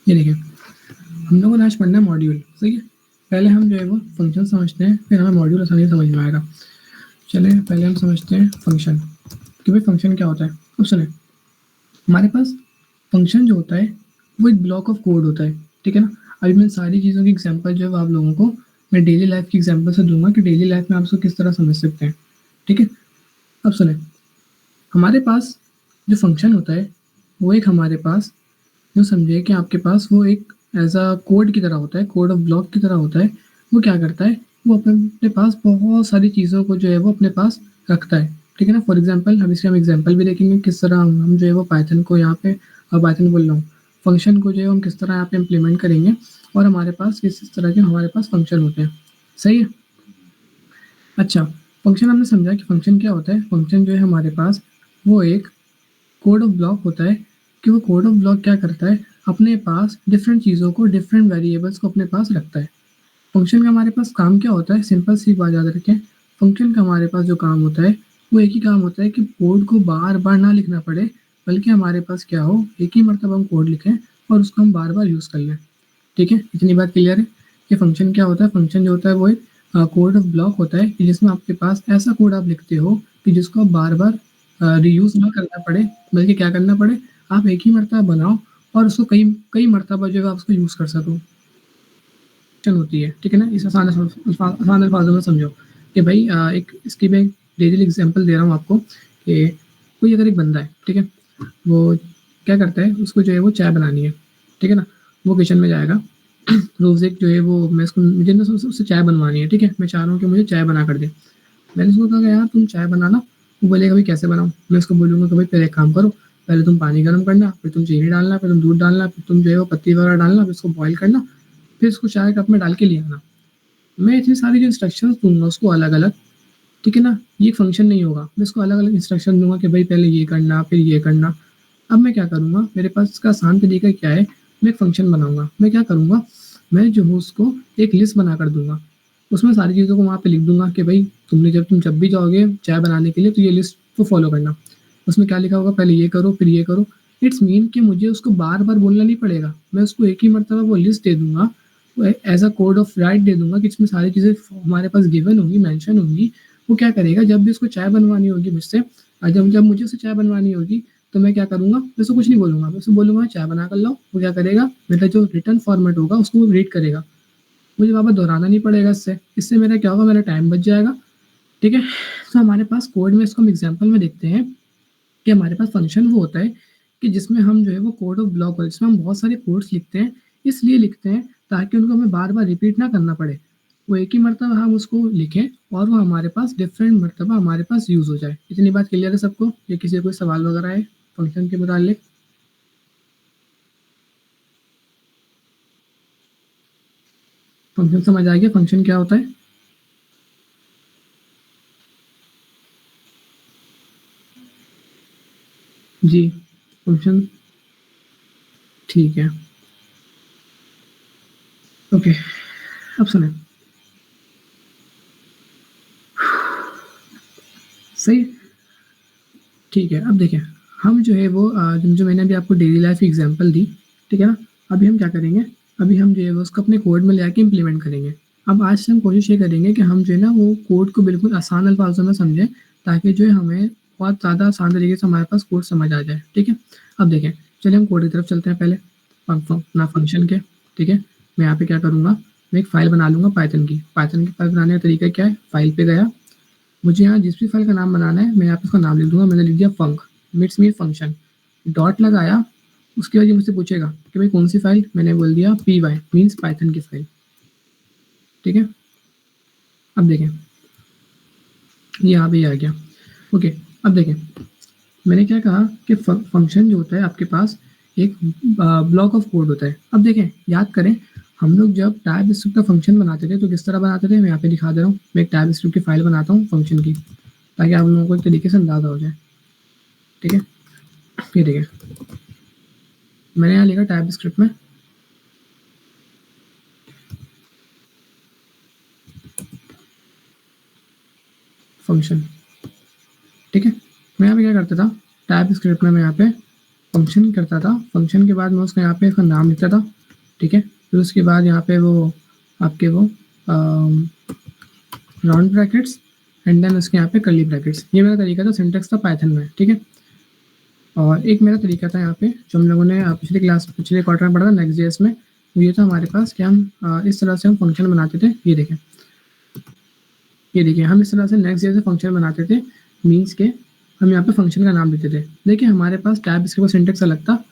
ये देखिए, हम लोगों ने आज पढ़ना है मॉड्यूल, सही है। पहले हम जो है वो फंक्शन समझते हैं, फिर हमें मॉड्यूल आसानी से समझ में आएगा। चलें पहले हम समझते हैं फंक्शन, कि भाई फंक्शन क्या होता है। अब सुने, हमारे पास फंक्शन जो होता है वो एक ब्लॉक ऑफ कोड होता है, ठीक है ना। अभी मैं सारी चीज़ों की एग्जांपल जो है वो आप लोगों को मैं डेली लाइफ की एग्जांपल से दूंगा कि डेली लाइफ में आप उसको किस तरह समझ सकते हैं, ठीक है। अब सुने, हमारे पास जो फंक्शन होता है वो एक हमारे पास यूँ समझिए कि आपके पास वो एक एज़ अ कोड की तरह होता है, कोड ऑफ ब्लॉक की तरह होता है। वो क्या करता है, वो अपने अपने पास बहुत सारी चीज़ों को जो है वो अपने पास रखता है, ठीक है ना। फॉर एग्ज़ाम्पल हम इसके हम एग्ज़ाम्पल भी देखेंगे किस तरह हम जो है वो पाइथन को यहाँ पे पाइथन बोल रहा हूँ, फंक्शन को जो है हम किस तरह यहाँ पे इम्प्लीमेंट करेंगे और हमारे पास किस तरह के हमारे पास फंक्शन होते हैं, सही है। अच्छा, फंक्शन हमने समझा कि फंक्शन क्या होता है। फंक्शन जो है हमारे पास वो एक कोड ऑफ ब्लॉक होता है कि वो कोड ऑफ ब्लॉक क्या करता है, अपने पास डिफरेंट चीज़ों को, डिफरेंट वेरिएबल्स को अपने पास रखता है। फंक्शन का हमारे पास काम क्या होता है, सिंपल सी बात याद रखें। फंक्शन का हमारे पास जो काम होता है वो एक ही काम होता है कि कोड को बार बार ना लिखना पड़े, बल्कि हमारे पास क्या हो, एक ही मरतबा हम कोड लिखें और उसको हम बार बार यूज़ कर लें, ठीक है। इतनी बात क्लियर है कि फंक्शन क्या होता है। फंक्शन जो होता है वो एक कोड ऑफ ब्लॉक होता है कि जिसमें आपके पास ऐसा कोड आप लिखते हो कि जिसको आप बार बार रीयूज़ ना करना पड़े, बल्कि क्या करना पड़े, आप एक ही मरतबा बनाओ और उसको कई कई मरतबा जो है आप उसको यूज़ कर सको होती है, ठीक है ना। इस आसान अल्फाजों में समझो कि भाई एक इसकी मैं डेली एग्जांपल दे रहा हूँ आपको कि कोई अगर एक बंदा है, ठीक है, वो क्या करता है, उसको जो है वो चाय बनानी है, ठीक है ना। वो किचन में जाएगा रोज़ एक जो है वो मैं इसको मुझे ना उससे चाय बनवानी है, ठीक है। मैं चाह रहा हूँ कि मुझे चाय बना कर दे। मैंने उसको कहा यार तुम चाय बनाना। वो बोलेगा भाई कैसे बनाऊँ। मैं उसको बोलूँगा कि भाई पहले एक काम करो, पहले तुम पानी गर्म करना, फिर तुम चीनी डालना, फिर तुम दूध डालना, फिर तुम जो है वो पत्ती वगैरह डालना, फिर उसको बॉईल करना, फिर उसको चाय कप में डाल के ले आना। मैं इतनी सारी जो इंस्ट्रक्शंस दूँगा उसको अलग-अलग, ठीक है ना। ये एक फंक्शन नहीं होगा। मैं इसको अलग-अलग इंस्ट्रक्शन दूँगा कि भाई पहले ये करना, फिर ये करना। अब मैं क्या करूँगा, मेरे पास इसका आसान तरीका क्या है, मैं एक फंक्शन बनाऊँगा। मैं क्या करूँगा, मैं जो हूँ उसको एक लिस्ट बनाकर दूँगा। उसमें सारी चीज़ों को वहाँ पे लिख दूँगा कि भई तुम जब भी जाओगे चाय बनाने के लिए तो ये लिस्ट को फ़ॉलो करना। उसमें क्या लिखा होगा, पहले ये करो, फिर ये करो। इट्स मीन कि मुझे उसको बार-बार बोलना नहीं पड़ेगा। मैं उसको एक ही मर्तबा वो लिस्ट दे दूँगा, वो as a code of right they दूँगा कि इसमें सारी चीज़ें हमारे पास गिवन होंगी, मेंशन होंगी। वो क्या करेगा, जब भी उसको चाय बनवानी होगी मुझसे जब जब मुझे उससे चाय बनवानी होगी, तो मैं क्या करूँगा, मैं उसको कुछ नहीं बोलूँगा। मैं उससे बोलूँगा चाय बना कर लाओ। वो क्या करेगा, मेरा जो रिटर्न फॉर्मेट होगा उसको वो रीड करेगा। मुझे वापस दोहराना नहीं पड़ेगा इससे। इससे मेरा क्या होगा, मेरा टाइम बच जाएगा, ठीक है। तो हमारे पास कोड में इसको हम एग्ज़ाम्पल में देखते हैं कि हमारे पास फ़ंक्शन वो होता है कि जिसमें हम जो है वो कोड ऑफ ब्लॉक होता है, जिसमें हम बहुत सारे कोड्स लिखते हैं। इसलिए लिखते हैं ताकि उनको हमें बार-बार रिपीट ना करना पड़े। वो एक ही मर्तबा हम उसको लिखें और वो हमारे पास डिफरेंट मर्तबा हमारे पास यूज़ हो जाए। इतनी बात क्लियर है सबको? या किसी का कोई सवाल वगैरह है फ़ंक्शन के मुतालिक? फ़ंक्शन समझ आ गया फ़ंक्शन क्या होता है? जी, फ़ंक्शन ठीक है। ओके, अब सुनें। सही? ठीक है, अब देखिए, हम जो है वो जो मैंने अभी आपको डेली लाइफ़ की एग्ज़ाम्पल दी, ठीक है ना? अभी हम क्या करेंगे, अभी हम जो है वो उसको अपने कोड में ले आके इम्प्लीमेंट करेंगे। अब आज से हम कोशिश ये करेंगे कि हम जो है ना वो कोड को बिल्कुल आसान अल्फ़ाज़ों में समझें, ताकि जो है हमें बहुत ज़्यादा आसान तरीके से हमारे पास कोड समझ आ जाए, ठीक है? अब देखें, चलिए हम कोड की तरफ चलते हैं पहले, अपना फ़ंक्शन के, ठीक है? मैं यहाँ पे क्या करूँगा, मैं एक फ़ाइल बना लूँगा पाइथन की। पाइथन की फ़ाइल बनाने का तरीका क्या है, फ़ाइल पे गया, मुझे यहाँ जिस भी फ़ाइल का नाम बनाना है, मैं यहाँ पे उसका नाम लिख दूँगा। मैंने लिख दिया फंक, इट्स मीन फंक्शन। डॉट लगाया, उसके बाद ये मुझसे पूछेगा कि भाई कौन-सी फ़ाइल? मैंने बोल दिया पी वाई मीन्स पाइथन की फ़ाइल, ठीक है? अब देखें, ये यहाँ पे आ गया। ओके, अब देखें, मैंने क्या कहा कि फंक्शन जो होता है आपके पास एक ब्लॉक ऑफ कोड होता है। अब देखें, याद करें, हम लोग जब टाइप स्क्रिप्ट का फंक्शन बनाते थे तो किस तरह बनाते थे? मैं यहाँ पे दिखा दे रहा हूँ। मैं एक टाइप स्क्रिप्ट की फ़ाइल बनाता हूँ फंक्शन की, ताकि आप लोगों को एक तरीके से अंदाज़ा हो जाए, ठीक है? ये देखिए, मैंने यहाँ लिखा टाइप स्क्रिप्ट में फंक्शन, ठीक है। मैं यहाँ पे क्या करता था, टाइप स्क्रिप्ट में मैं यहाँ पे फंक्शन करता था, फंक्शन के बाद मैं उसका यहाँ पे इसका नाम लिखता था, ठीक है। फिर उसके बाद यहाँ पे वो आपके वो राउंड ब्रैकेट्स एंड देन उसके यहाँ पे कर्ली ब्रैकेट्स। ये मेरा तरीका था सिंटेक्स था पाइथन में, ठीक है। और एक मेरा तरीका था यहाँ पे जो हम लोगों ने पिछले क्वार्टर में पढ़ा था नेक्स्ट जेएस में, वो ये था हमारे पास कि हम इस तरह से हम फंक्शन बनाते थे। ये देखें, ये देखिए, हम इस तरह से नेक्स्ट जेएस से फंक्शन बनाते थे, मीन्स के हम यहाँ पे फंक्शन का नाम देते थे। देखिए हमारे पास टैब इसके पास सिंटेक्स अलग था,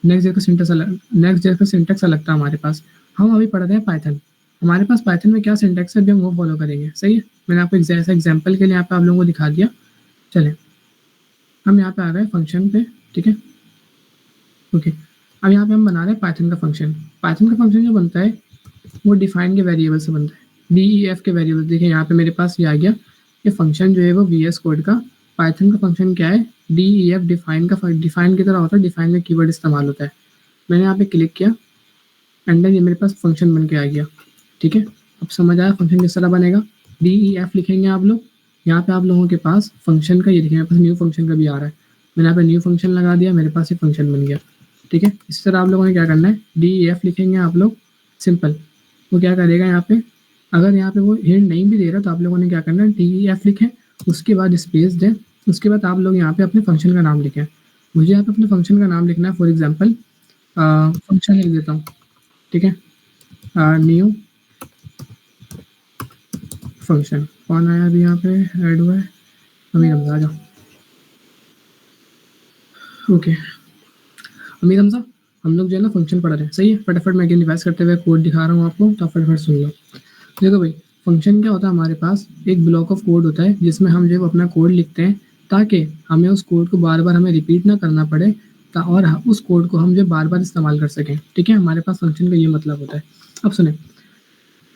नेक्स्ट जेएस का सिंटेक्स अलग था हमारे पास। हम अभी पढ़ रहे हैं पाइथन, हमारे पास पाइथन में क्या सिंटेक्स है अभी हम वो फॉलो करेंगे, सही है। मैंने आपको ऐसा एग्जाम्पल के लिए यहाँ पे आप लोगों को दिखा दिया। चले हम यहाँ पे आ गए फंक्शन पे, ठीक है, ओके। अब यहाँ पे हम बना रहे हैं पाइथन का फंक्शन। पाइथन का फंक्शन जो बनता है वो डिफाइन के वेरिएबल से बनता है, DEF के वेरिएबल। देखिए यहाँ पे मेरे पास ये आ गया, ये फंक्शन जो है वो VS कोड का। पाइथन का फंक्शन क्या है, DEF डिफाइन का, डिफाइन की तरह होता है, डिफाइन में कीवर्ड इस्तेमाल होता है। मैंने यहाँ पे क्लिक किया एंड देन ये मेरे पास फंक्शन बन के आ गया, ठीक है। अब समझ आया फंक्शन किस तरह बनेगा। DEF लिखेंगे आप लोग, यहाँ पे आप लोगों के पास फंक्शन का ये देखिए, मेरे पास न्यू फंक्शन का भी आ रहा है, मैंने यहाँ पे न्यू फंक्शन लगा दिया, मेरे पास ये फंक्शन बन गया, ठीक है। इस तरह आप लोगों ने क्या करना है, DEF लिखेंगे आप लोग, सिंपल। वो क्या करेगा यहाँ पे, अगर यहाँ पे वो हिंट नहीं भी दे रहा तो आप लोगों ने क्या करना है, DEF लिखें, उसके बाद स्पेस दें, उसके बाद आप लोग यहाँ पे अपने फंक्शन का नाम लिखें। मुझे यहाँ पे अपने फंक्शन का नाम लिखना है, फॉर एग्जाम्पल फंक्शन लिख देता हूँ, ठीक है, न्यू फंक्शन। कौन आया अभी यहाँ पे ऐड हुआ है, अमीर हमजा, आ जाओ, ओके। अमीर हमजा, हम लोग जो है ना फंक्शन पढ़ रहे हैं, सही है। फटाफट मैं रिवाइज करते हुए कोड दिखा रहा हूँ आपको, तो फटाफट सुन लो। देखो भाई, फंक्शन क्या होता है, हमारे पास एक ब्लॉक ऑफ कोड होता है जिसमें हम जो है अपना कोड लिखते हैं, ताकि हमें उस कोड को बार बार हमें रिपीट ना करना पड़े, और उस कोड को हम जो बार बार इस्तेमाल कर सकें, ठीक है। हमारे पास फंक्शन का ये मतलब होता है। अब सुने,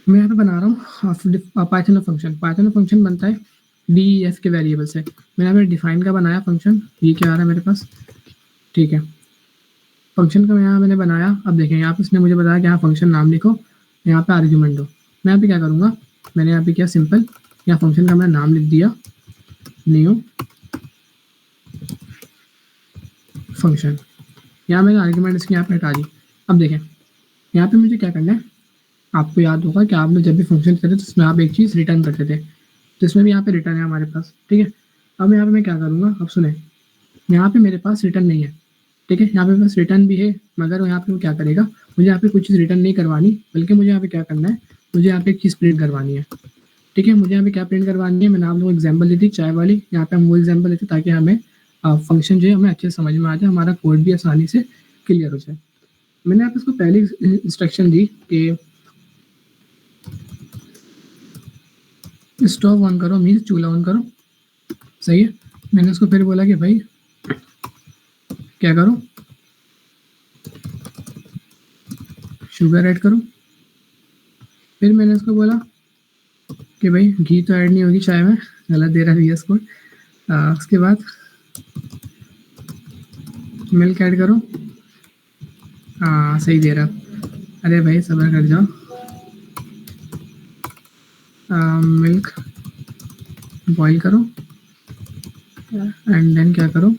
मैं यहाँ पे बना रहा हूँ पाइथन फंक्शन। पाइथन फंक्शन बनता है DEF के वेरिएबल से। मैंने यहाँ पे डिफाइन का बनाया फंक्शन, ये क्या आ रहा है मेरे पास, ठीक है। फंक्शन का यहाँ मैंने बनाया। अब देखें यहाँ पे उसने मुझे बताया कि यहाँ फंक्शन नाम लिखो, यहाँ पे आर्ग्यूमेंट दो। मैं यहाँ पे क्या करूँगा, मैंने यहाँ पे किया सिंपल, यहाँ फंक्शन का मैंने नाम लिख दिया न्यू फंक्शन। यहाँ मैंने आर्ग्यूमेंट इसकी यहाँ पे हटा दी। अब देखें यहाँ पे मुझे क्या करना है, आपको याद होगा कि आप लोग जब भी फंक्शन करते थे तो उसमें आप एक चीज़ रिटर्न करते थे, तो इसमें भी यहाँ पे रिटर्न है हमारे पास, ठीक है। अब यहाँ पे मैं क्या करूँगा, अब सुने, यहाँ पे मेरे पास रिटर्न नहीं है, ठीक है। यहाँ पे मेरे पास रिटर्न भी है, मगर यहाँ पे वो क्या करेगा, मुझे यहाँ पे कुछ चीज़ रिटर्न नहीं करवानी, बल्कि मुझे यहाँ पे क्या करना है, मुझे यहाँ पे एक चीज़ प्रिंट करवानी है, ठीक है। मुझे यहाँ पे क्या प्रिंट करवानी है, मैंने आप लोगों को एग्जाम्पल दी थी चाय वाली, यहाँ पे हम वो एग्जाम्पल देते ताकि हमें फंक्शन जो है हमें अच्छे से समझ में आ जाए, हमारा कोड भी आसानी से क्लियर हो जाए। मैंने यहाँ पे इसको पहली इंस्ट्रक्शन दी कि स्टोव ऑन करो, मीन्स चूल्हा ऑन करो, सही है। मैंने उसको फिर बोला कि भाई क्या करो, शुगर ऐड करो। फिर मैंने उसको बोला कि भाई घी तो ऐड नहीं होगी चाय में, गलत दे रहा है VS कोड। उसके बाद मिल्क ऐड करो, हाँ सही दे रहा। अरे भाई सब्र कर जाओ, मिल्क बॉईल करो एंड देन क्या करो,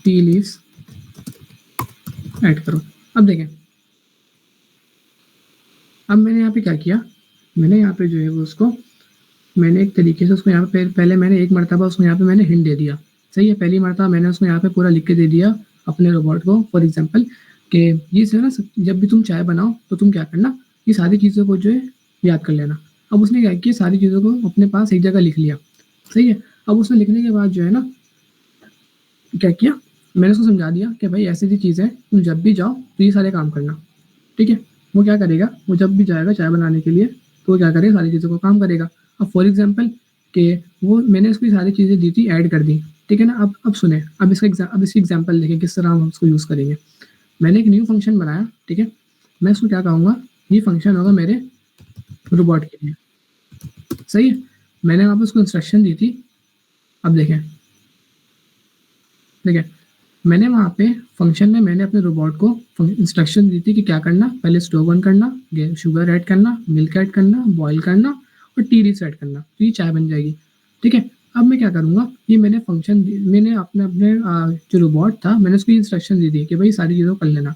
टी लीव्स ऐड करो। अब देखें, अब मैंने यहाँ पे क्या किया, मैंने यहाँ पे जो है वो उसको मैंने एक तरीके से उसको यहाँ पे पहले मैंने एक मरतबा उसको यहाँ पे मैंने हिंट दे दिया, सही है। पहली मरतबा मैंने उसको यहाँ पे पूरा लिख के दे दिया अपने रोबोट को, फॉर एग्जांपल कि ये से ना जब भी तुम चाय बनाओ तो तुम क्या करना, ये सारी चीज़ों को जो है याद कर लेना। अब उसने क्या किया, सारी चीज़ों को अपने पास एक जगह लिख लिया, सही है। अब उसने लिखने के बाद जो है ना क्या किया, मैंने उसको समझा दिया कि भाई ऐसी चीज़ है, तुम जब भी जाओ तो ये सारे काम करना, ठीक है। वो क्या करेगा, वो जब भी जाएगा चाय बनाने के लिए तो वो क्या करेगा, सारी चीज़ों को काम करेगा। अब फॉर एग्जांपल कि वो मैंने उसको सारी चीज़ें दी थी, ऐड कर दी, ठीक है ना। अब सुने, अब इसकी एग्जांपल देखें किस तरह हम उसको यूज़ करेंगे। मैंने एक न्यू फंक्शन बनाया, ठीक है। मैं उसको क्या कहूँगा, ये फंक्शन होगा मेरे रोबोट के लिए, सही है। मैंने वहाँ पर उसको इंस्ट्रक्शन दी थी। अब देखें, ठीक है, मैंने वहाँ पे फंक्शन में मैंने अपने रोबोट को इंस्ट्रक्शन दी थी कि क्या करना, पहले स्टोव ऑन करना, शुगर ऐड करना, मिल्क ऐड करना, बॉईल करना और टी लीव्स ऐड करना, तो ये चाय बन जाएगी, ठीक है। अब मैं क्या करूँगा, ये मैंने फंक्शन मैंने अपने अपने जो रोबोट था मैंने उसको इंस्ट्रक्शन दे दी कि भाई सारी चीज़ों को कर लेना।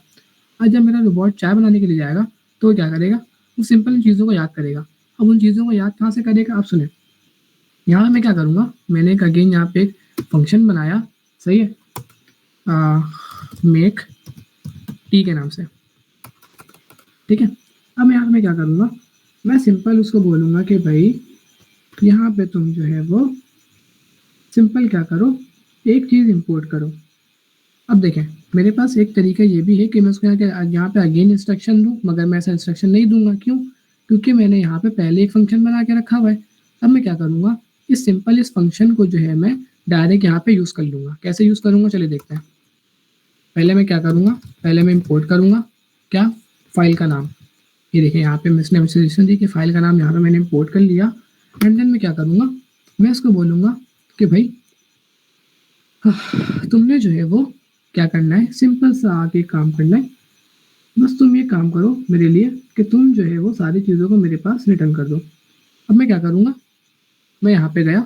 आज जब मेरा रोबोट चाय बनाने के लिए जाएगा तो वो क्या करेगा, वो सिंपल चीज़ों को याद करेगा। अब उन चीज़ों को याद कहाँ से करेगा, आप सुने। यहाँ मैं क्या करूँगा, मैंने एक अगेन यहाँ पे एक फंक्शन बनाया, सही है, मेक टी के नाम से, ठीक है। अब यहाँ पे मैं क्या करूँगा, मैं सिंपल उसको बोलूँगा कि भाई यहाँ पे तुम जो है वो सिंपल क्या करो, एक चीज़ इंपोर्ट करो। अब देखें मेरे पास एक तरीका ये भी है कि मैं उसको यहाँ पे अगेन इंस्ट्रक्शन दूँ, मगर मैं ऐसा इंस्ट्रक्शन नहीं दूंगा। क्यों? क्योंकि मैंने यहाँ पे पहले एक फंक्शन बना के रखा हुआ है। अब मैं क्या करूँगा, इस सिंपल इस फंक्शन को जो है मैं डायरेक्ट यहाँ पे यूज़ कर लूँगा। कैसे यूज़ करूँगा, चलिए देखते हैं। पहले मैं क्या करूँगा, पहले मैं इम्पोर्ट करूँगा क्या, फाइल का नाम। ये देखिए यहाँ पे इसने मुझे सजेशन दी कि फाइल का नाम यहाँ पे मैंने इम्पोर्ट कर लिया। एंड देन मैं क्या करूँगा, मैं इसको बोलूँगा कि भाई तुमने जो है वो क्या करना है, सिंपल सा आके काम करना है। बस तुम ये काम करो मेरे लिए कि तुम जो है वो सारी चीज़ों को मेरे पास रिटर्न कर दो। अब मैं क्या करूँगा, मैं यहाँ पे गया,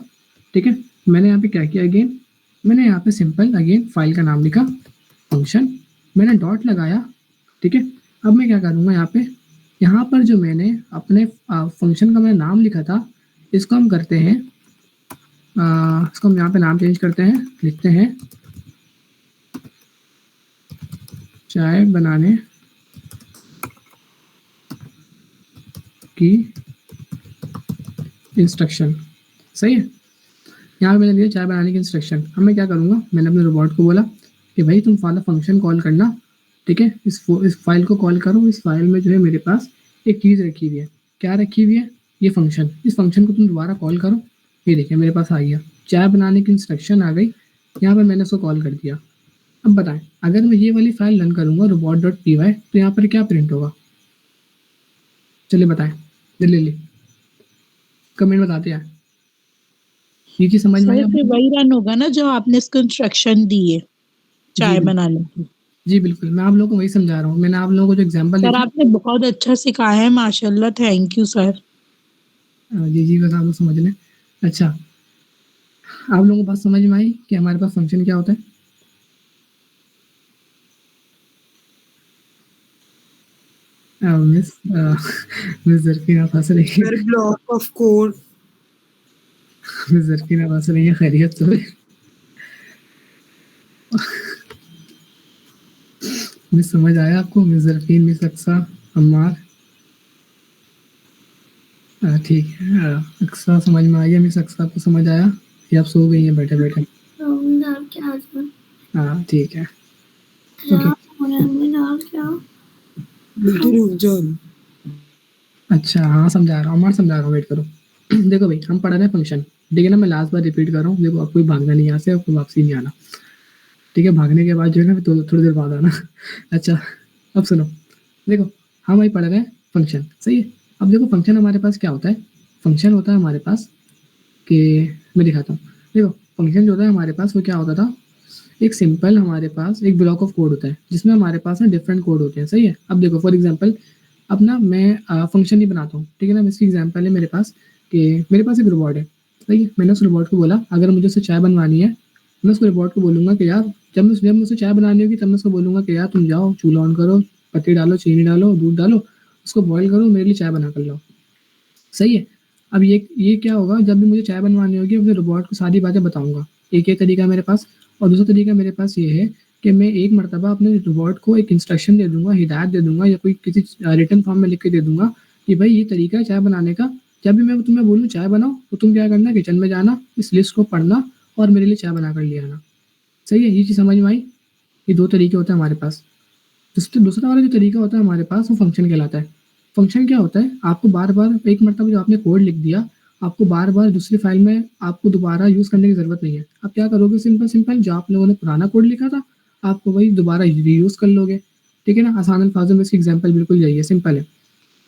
ठीक है। मैंने यहाँ पे क्या किया, अगेन मैंने यहाँ पे सिंपल अगेन फाइल का नाम लिखा, फंक्शन, मैंने डॉट लगाया, ठीक है। अब मैं क्या करूँगा, यहाँ पर जो मैंने अपने फंक्शन का मैंने नाम लिखा था, इसको हम करते हैं, इसको हम यहाँ पे नाम चेंज करते हैं, लिखते हैं चाय बनाने की इंस्ट्रक्शन, सही है। यहाँ पे मैंने दिया चाय बनाने की इंस्ट्रक्शन। अब मैं क्या करूँगा, मैंने अपने रोबोट को बोला कि भाई तुम वाला फंक्शन कॉल करना, ठीक है। इस फाइल को कॉल करो। इस फाइल में जो है मेरे पास एक चीज़ रखी हुई है। क्या रखी हुई है, ये फंक्शन। इस फंक्शन को तुम दोबारा कॉल करो। ये देखिए मेरे पास आ गया, चाय बनाने की इंस्ट्रक्शन आ गई। यहाँ पर मैंने उसको कॉल कर दिया। अब बताएं, अगर मैं ये वाली फाइल रन करूँगा robot.py तो यहाँ पर क्या प्रिंट होगा, चलिए बताएं जल्दी कमेंट बताते हैं। ये चीज़ समझ में आई सर फिर आपको? वही रन होगा ना जो आपने इसको इंस्ट्रक्शन दी है जी चाय बिल्कुल, बनाने की। जी बिल्कुल, मैं आप लोगों को वही समझा रहा हूँ। मैंने आप लोगों को जो एग्जांपल सर दिया आपने बहुत अच्छा सिखाया है, माशाल्लाह, थैंक यू सर। जी बस आप लोग समझ लें। अच्छा, आप लोगों को बात समझ में आई कि हमारे पास फंक्शन क्या होता है? मिस मिस जरकीन आप हंस रही है। Sir block of code. Miss जरकीन आप हंस रही है, खैरियत तो है? मिस समझ आया आपको, मिस जरकीन, मिस अक्सा, अम्मार, ठीक है। अक्सा समझ में आई है, मिस अक्सा को समझ आया या आप सो गई हैं बैठे बैठे? हाँ ठीक है, ओके। बेटी रुक जाओ। अच्छा हाँ समझा रहा हूँ, अम्मार समझा रहा हूँ, वेट करो। देखो भाई हम पढ़ रहे हैं फंक्शन, ठीक है ना। मैं लास्ट बार रिपीट कर रहा हूँ, देखो आपको भागना नहीं यहाँ से, आपको वापसी नहीं आना, ठीक है। भागने के बाद जो है ना तो थोड़ी देर बाद आना। अच्छा अब सुनो, देखो हम वही पढ़ रहे हैं फंक्शन, सही है। अब देखो फंक्शन हमारे पास क्या होता है, फंक्शन होता है हमारे पास कि मैं दिखाता हूँ। देखो फंक्शन जो होता है हमारे पास वो क्या होता था, एक सिंपल हमारे पास एक ब्लॉक ऑफ कोड होता है जिसमें हमारे पास ना डिफरेंट कोड होते हैं, सही है। अब देखो फॉर एग्जांपल अब ना मैं फंक्शन ही बनाता हूँ, ठीक है ना। इसकी एग्जांपल है मेरे पास कि मेरे पास एक रोबोट है, सही है। मैंने उस रोबोट को बोला अगर मुझे उससे चाय बनवानी है, मैं उस रोबोट को बोलूँगा कि यार जब मुझसे चाय बनानी होगी तब मैं उसको बोलूँगा कि यार तुम जाओ चूल्हा ऑन करो, पत्ती डालो, चीनी डालो, दूध डालो, उसको बॉईल करो, मेरे लिए चाय बना कर लाओ, सही है। अब ये क्या होगा, जब भी मुझे चाय बनवानी होगी अपने रोबोट को सारी बातें बताऊँगा। एक ये तरीका है मेरे पास। और दूसरा तरीका मेरे पास ये है कि मैं एक मर्तबा अपने रोबोट को एक इंस्ट्रक्शन दे दूँगा, हिदायत दे दूँगा या कोई किसी रिटन फॉर्म में लिख के दे दूँगा कि भाई ये तरीका है चाय बनाने का। जब भी मैं तुम्हें बोलूँ चाय बनाओ तो तुम क्या करना, किचन में जाना, इस लिस्ट को पढ़ना और मेरे लिए चाय बना कर ले आना, सही है। ये चीज़ समझ में आई? ये 2 तरीके होते हैं हमारे पास। दूसरा वाला जो तरीका होता है हमारे पास वो फंक्शन कहलाता है। फंक्शन क्या होता है, आपको बार-बार एक मर्तबा जो आपने कोड लिख दिया, आपको बार-बार दूसरी फाइल में आपको दोबारा यूज़ करने की ज़रूरत नहीं है। आप क्या करोगे, सिंपल जो आप लोगों ने पुराना कोड लिखा था, आपको वही दोबारा रीयूज़ कर लोगे, ठीक है ना। आसान अल्फाज़ों में इसकी एग्ज़ाम्पल बिल्कुल यही है, सिंपल है,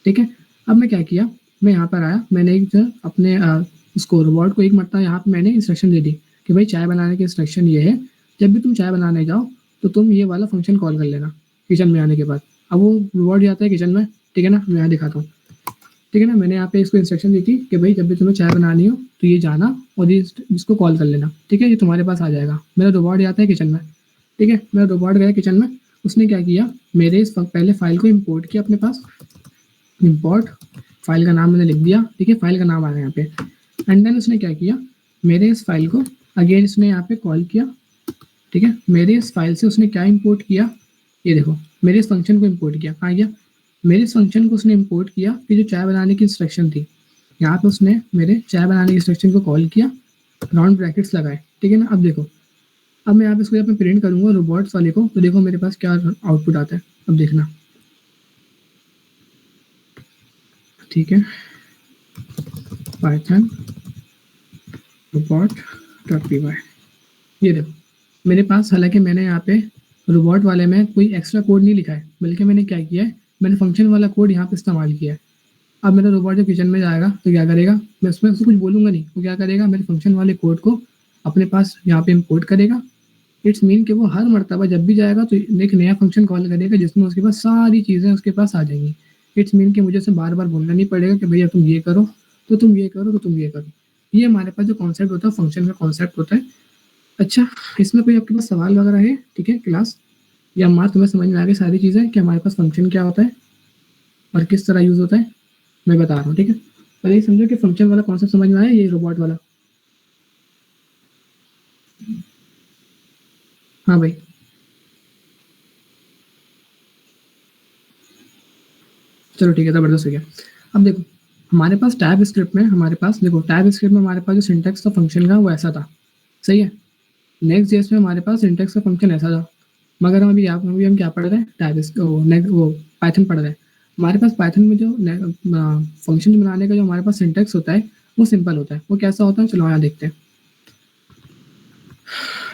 ठीक है। अब मैं क्या किया, मैं यहाँ पर आया, मैंने एक जो अपने उसको रोबोट को एक मरतबा यहाँ पे मैंने इंस्ट्रक्शन दे दी कि भाई चाय बनाने की इंस्ट्रक्शन ये है, जब भी तुम चाय बनाने जाओ तो तुम ये वाला फंक्शन कॉल कर लेना किचन में आने के बाद। अब वो रोबोट जाता है किचन में, ठीक है ना। मैं यहाँ दिखाता हूँ, ठीक है ना। मैंने यहाँ पे इसको इंस्ट्रक्शन दी थी कि भाई जब भी तुम्हें चाय बनानी हो तो ये जाना और ये इसको कॉल कर लेना, ठीक है, ये तुम्हारे पास आ जाएगा। मेरा रोबोट जाता है किचन में, ठीक है, मेरा रोबोट गया किचन में, उसने क्या किया, मेरे इस पहले फाइल को इम्पोर्ट किया अपने पास, इम्पोर्ट फाइल का नाम मैंने लिख दिया, ठीक है, फाइल का नाम आ गया यहाँ पे। एंड देन उसने क्या किया, मेरे इस फाइल को अगेन इसने यहाँ पे कॉल किया, ठीक है। मेरे इस फाइल से उसने क्या इंपोर्ट किया, ये देखो, मेरे इस फंक्शन को इंपोर्ट किया। कहाँ गया, मेरे इस फंक्शन को उसने इंपोर्ट किया कि जो चाय बनाने की इंस्ट्रक्शन थी, यहाँ पे उसने मेरे चाय बनाने की इंस्ट्रक्शन को कॉल किया, राउंड ब्रैकेट्स लगाए, ठीक है ना। अब देखो, अब मैं यहाँ पे इसको जब मैं प्रिंट करूंगा रोबोट्स वाले को, तो देखो मेरे पास क्या आउटपुट आता है, अब देखना, ठीक है, पाइथन robot.py, ये देखो मेरे पास, हालांकि मैंने यहाँ पे रोबोट वाले में कोई एक्स्ट्रा कोड नहीं लिखा है, बल्कि मैंने क्या किया है, मैंने फंक्शन वाला कोड यहाँ पे इस्तेमाल किया है। अब मेरा रोबोट जब किचन में जाएगा तो क्या करेगा, मैं उसमें उसको कुछ बोलूँगा नहीं, वो क्या करेगा, मेरे फंक्शन वाले कोड को अपने पास यहाँ पे इम्पोर्ट करेगा। इट्स मीन कि वो हर मरतबा जब भी जाएगा तो एक नया फंक्शन कॉल करेगा जिसमें उसके पास सारी चीज़ें उसके पास आ जाएंगी। इट्स मीन कि मुझे उसे बार बार बोलना नहीं पड़ेगा कि भैया तुम ये करो, तो तुम ये करो, तो तुम ये करो। ये हमारे पास जो कॉन्सेप्ट होता है, फंक्शन का कॉन्सेप्ट होता है। अच्छा, इसमें कोई आपके पास सवाल वगैरह है, ठीक है क्लास, या मार तुम्हें समझ में आ गई सारी चीज़ें कि हमारे पास फंक्शन क्या होता है और किस तरह यूज़ होता है, मैं बता रहा हूँ, ठीक है। पहले ये समझो कि फंक्शन वाला कॉन्सेप्ट समझ में आया, ये रोबोट वाला। हाँ भाई, चलो ठीक है, ज़बरदस्त हो गया। अब देखो हमारे पास टैब स्क्रिप्ट में, हमारे पास देखो टैब स्क्रिप्ट में हमारे पास जो सिंटैक्स था फंक्शन का वो ऐसा था, सही है। नेक्स्ट जेएस में हमारे पास सिंटैक्स का फंक्शन ऐसा था, मगर अभी हम क्या पढ़ रहे हैं, टैब वो पाइथन पढ़ रहे हैं। हमारे पास पाइथन में जो फंक्शन बनाने का जो हमारे पास सिंटैक्स होता है वो सिंपल होता है। वो कैसा होता है, चलो यहाँ देखते हैं।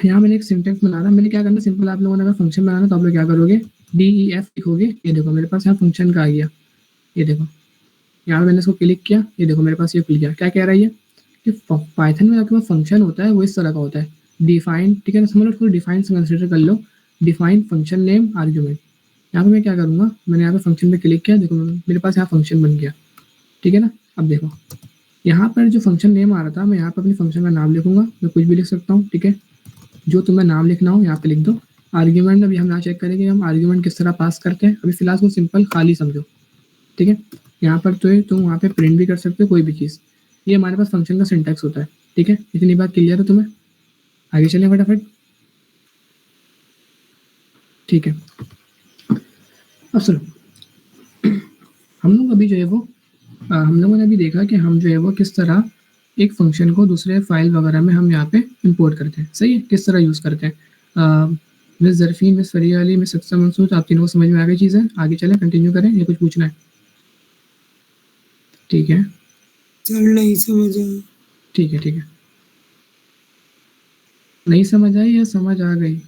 यहाँ मैंने एक सिंटैक्स बनाना, मैंने क्या करना, सिंपल, आप लोगों ने अगर फंक्शन बनाना तो आप लोग क्या करोगे, DEF लिखोगे। ये देखो मेरे पास यहाँ फंक्शन का आ गया, ये देखो यहाँ पे मैंने इसको क्लिक किया, ये देखो मेरे पास ये खुल गया। क्या कह रहा है ये कि पाइथन में आपके पास फंक्शन होता है वो इस तरह का होता है, डिफाइन, ठीक है ना, समझ लो उसको डिफाइन से कंसिडर कर लो, डिफाइन फंक्शन नेम आर्ग्यूमेंट। यहाँ पे मैं क्या करूँगा, मैंने यहाँ पे फंक्शन पे क्लिक किया, देखो मेरे पास यहाँ फंक्शन बन गया, ठीक है ना। अब देखो यहाँ पर जो फंक्शन नेम आ रहा था, मैं यहाँ पर अपनी फंक्शन का नाम लिखूंगा, मैं कुछ भी लिख सकता हूँ, ठीक है, जो तुम्हें नाम लिखना हो यहाँ पे लिख दो। आर्ग्यूमेंट अभी हम यहाँ चेक करेंगे हम आर्ग्यूमेंट किस तरह पास करते हैं, अभी फिलहाल को सिंपल खाली समझो, ठीक है। यहाँ पर तो तुम वहाँ पे प्रिंट भी कर सकते हो कोई भी चीज़। ये हमारे पास फंक्शन का सिंटैक्स होता है, ठीक है। इतनी बात क्लियर है तुम्हें, आगे चलें फटाफट, ठीक है। अब सुनो, हम लोग अभी जो है वो हम लोगों ने अभी देखा कि हम जो है वो किस तरह एक फंक्शन को दूसरे फाइल वगैरह में हम यहाँ पे इंपोर्ट करते हैं, सही है, किस तरह यूज़ करते हैं। मिस जरफीन, मिस फरिया अली, मिस अक्सर मंसूर, आप तीनों को समझ में आ गई चीज़ें, आगे चलें, कंटिन्यू करें, ये कुछ पूछना है, ठीक है, सर नहीं समझ आया। ठीक है, ठीक है, नहीं समझ आई या समझ आ गई,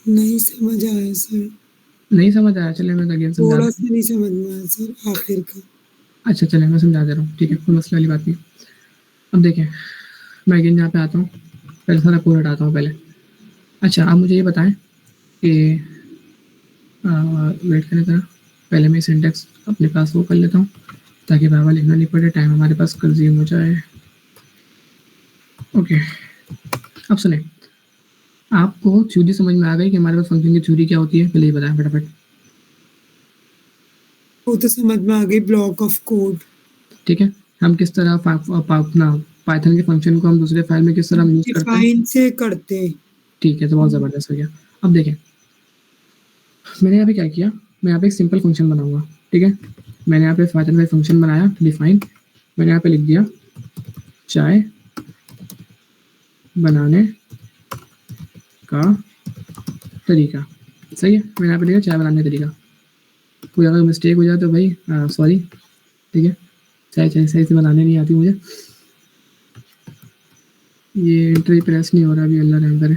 नहीं समझ आया सर, नहीं समझ आया, चले मैं अगेन समझा थोड़ा दूँ। सा नहीं समझ में आया सर, आखिर का। अच्छा चले मैं समझा दे रहा हूँ, ठीक है, कोई मसले वाली बात नहीं। अब देखें, मैं अगेन यहाँ पे आता हूँ, पहले सारा कोड हटाता हूँ पहले। अच्छा आप मुझे ये बताएं कि वेट करें ज़रा, पहले मैं सिंटैक्स अपने पास वो कर लेता हूँ ताकि बार बार लिखना नहीं पड़े, टाइम हमारे पास कंज्यूम हो जाए। ओके, अब सुने, आपको थ्योरी समझ में आ गई कि हमारे पास फंक्शन की थ्योरी क्या होती है, पहले ये बताएं फटाफट। वो तो समझ में आ गई, ब्लॉक ऑफ कोड। ठीक है, हम किस तरह अपना पाइथन के फंक्शन को हम दूसरे फाइल में किस तरह यूज करते हैं, डिफाइन से करते हैं। ठीक है, तो बहुत ज़बरदस्त हो गया। अब देखें मैंने यहाँ पे क्या किया, मैं यहाँ पे एक सिंपल फंक्शन बनाऊंगा, ठीक है। मैंने यहाँ पे पाइथन में फंक्शन बनाया डिफाइन, मैंने यहाँ पे लिख दिया चाय बनाने का तरीका, सही है, मैंने यहाँ पे लिखा चाय बनाने का तरीका। कोई अगर मिस्टेक हो जाए तो भाई सॉरी, ठीक है, चाय चाय सही से बनाने नहीं आती मुझे, ये एंट्री प्रेस नहीं हो रहा अभी, अल्लाह रहम करे,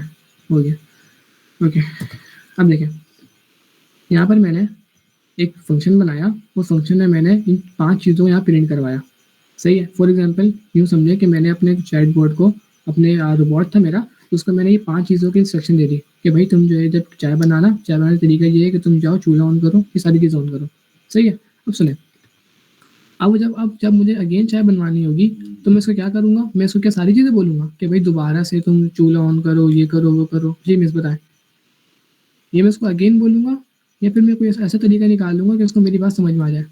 हो गया। ओके, अब देखें यहाँ पर मैंने एक फंक्शन बनाया, उस फंक्शन में मैंने इन 5 चीज़ों को यहाँ प्रिंट करवाया, सही है। फॉर एग्जांपल यूँ समझे कि मैंने अपने चैट बोर्ड को, अपने रोबोट था मेरा, उसको मैंने ये 5 चीज़ों की इंस्ट्रक्शन दे दी कि भाई तुम जो है जब चाय बनाना, चाय बनाने का तरीका ये है कि तुम जाओ चूल्हा ऑन करो, ये सारी चीज़ ऑन करो, सही है। अब सुने, अब जब मुझे अगेन चाय बनवानी होगी तो मैं इसको क्या करूँगा, मैं इसको क्या सारी चीज़ें बोलूँगा कि भाई दोबारा से तुम चूल्हा ऑन करो, ये करो, वो करो? जी मिस बताएँ। ये मैं उसको अगेन बोलूँगा या फिर मैं कोई ऐसा तरीका निकालूँगा कि उसको मेरी बात समझ में आ जाए?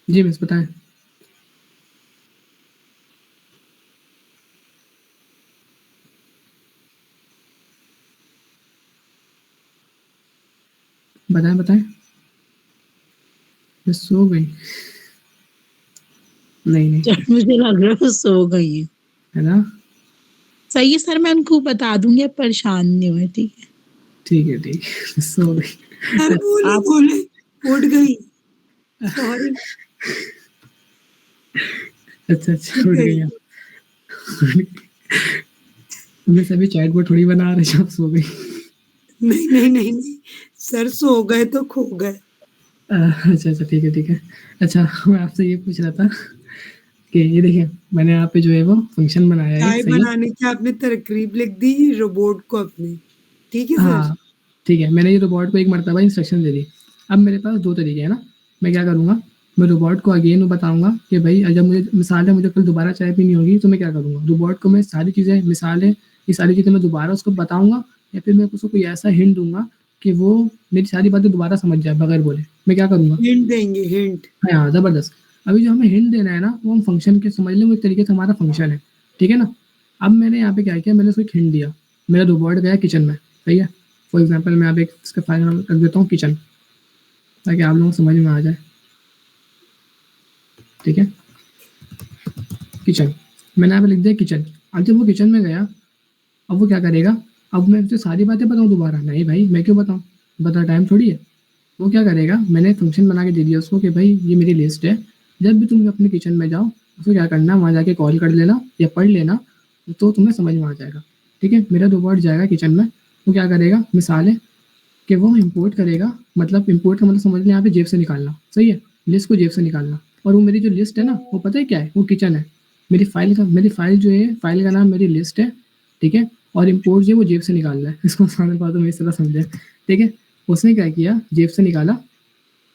जी मिस बताएँ। बताएँ। मैं सो गई। नहीं, सर मुझे लग रहा है वो सो गई है। है ना? सही है सर, मैं उनको बता दूँगी, आप परेशान नहीं हुए, ठीक है? ठीक है, ठीक है। सो गई। सर आप बोले उठ गई, सॉरी अच्छा, उठ उठ गई। गई आप। मैं सभी चैटबॉट थोड़ी बना रहे जो आप सो गई। नहीं, सर सो गए तो खो गए। अच्छा, ठीक है। अच्छा, मैं आपसे ये पूछ रहा था कि ये देखिए, मैंने यहाँ पे जो है वो फ़ंक्शन बनाया है एक, चाय सही है? बनाने की आपने तरकीब लिख दी रोबोट को अपने, ठीक है सर? हाँ, ठीक है। मैंने ये रोबोट को एक मर्तबा इंस्ट्रक्शन दे दी। अब मेरे पास 2 तरीके हैं ना, मैं क्या करूँगा, मैं रोबोट को अगेन बताऊँगा कि भई जब मुझे मिसाल है मुझे कल दोबारा चाय पीनी होगी तो मैं क्या करूँगा, रोबोट को मैं सारी चीज़ें, मिसालें, ये सारी चीज़ें मैं दोबारा उसको बताऊँगा या फिर मैं उसको कोई ऐसा हिंट दूँगा कि वो मेरी सारी बातें दोबारा समझ जाए बगैर बोले। मैं क्या करूँगा? हिंट देंगे, हिंट। हाँ, ज़बरदस्त। अभी जो हमें हिंट देना है ना, वो हम फ़ंक्शन के समझ लें, वो एक तरीके से हमारा फ़ंक्शन है, ठीक है ना? अब मैंने यहाँ पे क्या किया, मैंने उसको एक हिंट दिया। मेरा रोबोट गया किचन में, सही है? फॉर एग्ज़ाम्पल मैं यहाँ पे इसका फाइल नाम रख देता हूँ किचन, ताकि आप लोगों को समझ में आ जाए, ठीक है? किचन, मैंने यहाँ पे लिख दिया किचन। अब जब वो किचन में गया, अब वो क्या करेगा? अब मैं उसे सारी बातें बताऊँ दोबारा? नहीं भाई, मैं क्यों बताऊँ? बता टाइम थोड़ी है। वो क्या करेगा, मैंने फ़ंक्शन बना के दे दिया उसको कि भाई ये मेरी लिस्ट है, जब भी तुम अपने किचन में जाओ, उसको क्या करना, वहाँ जाके कॉल कर लेना या पढ़ लेना, तो तुम्हें समझ में आ जाएगा, ठीक है? मेरा रोबोट जाएगा किचन में, वो क्या करेगा, मिसाल है कि वो इम्पोर्ट करेगा, मतलब इम्पोर्ट का मतलब समझ लें यहाँ पे जेब से निकालना, सही है? लिस्ट को जेब से निकालना, और वो मेरी जो लिस्ट है ना, वो पता है क्या है? वो किचन है। मेरी फ़ाइल जो है, फ़ाइल का नाम मेरी लिस्ट है, ठीक है? और इम्पोर्ट जो है वो जेब से निकालना है। इसको आसान बातों में इस तरह समझें, ठीक है? उसने क्या किया, जेब से निकाला,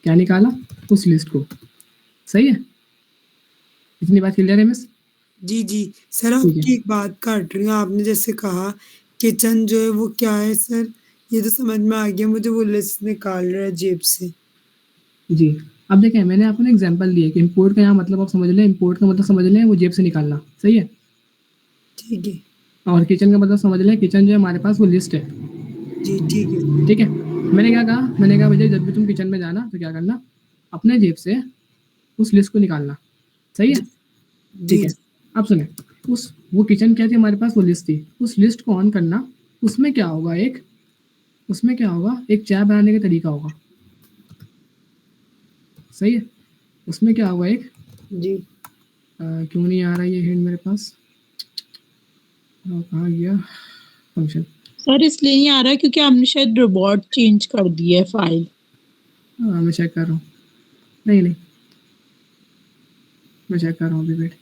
क्या निकाला? उस लिस्ट को, सही है? इतनी बात क्लियर है मिस? जी। सर ठीक है। आपकी एक बात काट रही हूँ, आपने जैसे कहा किचन जो है वो क्या है सर? ये तो समझ में आ गया मुझे, वो लिस्ट निकाल रहा है जेब से। जी। अब देखें, मैंने आपको ना एग्ज़ाम्पल दिए कि इम्पोर्ट का यहाँ मतलब आप समझ लें, इम्पोर्ट का मतलब समझ लें वो जेब से निकालना, सही है? ठीक है। और किचन का मतलब समझ लें, किचन जो है हमारे पास वो लिस्ट है, जी, ठीक है सर। ठीक है? मैंने क्या कहा? मैंने कहा भैया जब भी तुम किचन में जाना तो क्या करना, अपने जेब से उस लिस्ट को निकालना, सही है? जी, ठीक है। जी। अब सुनें, उस वो किचन क्या थी हमारे पास, वो लिस्ट थी। उस लिस्ट को ऑन करना, उसमें क्या होगा, एक चाय बनाने का तरीका होगा, सही है? उसमें क्या होगा, एक जी। क्यों नहीं आ रहा ये हिंट मेरे पास? कहाँ गया फंक्शन? सर इसलिए नहीं आ रहा है क्योंकि हमने शायद रोबोट चेंज कर दिया है फाइल। मैं चेक कर रहा हूँ। नहीं, मैं चेक कर रहा हूँ अभी, वेट।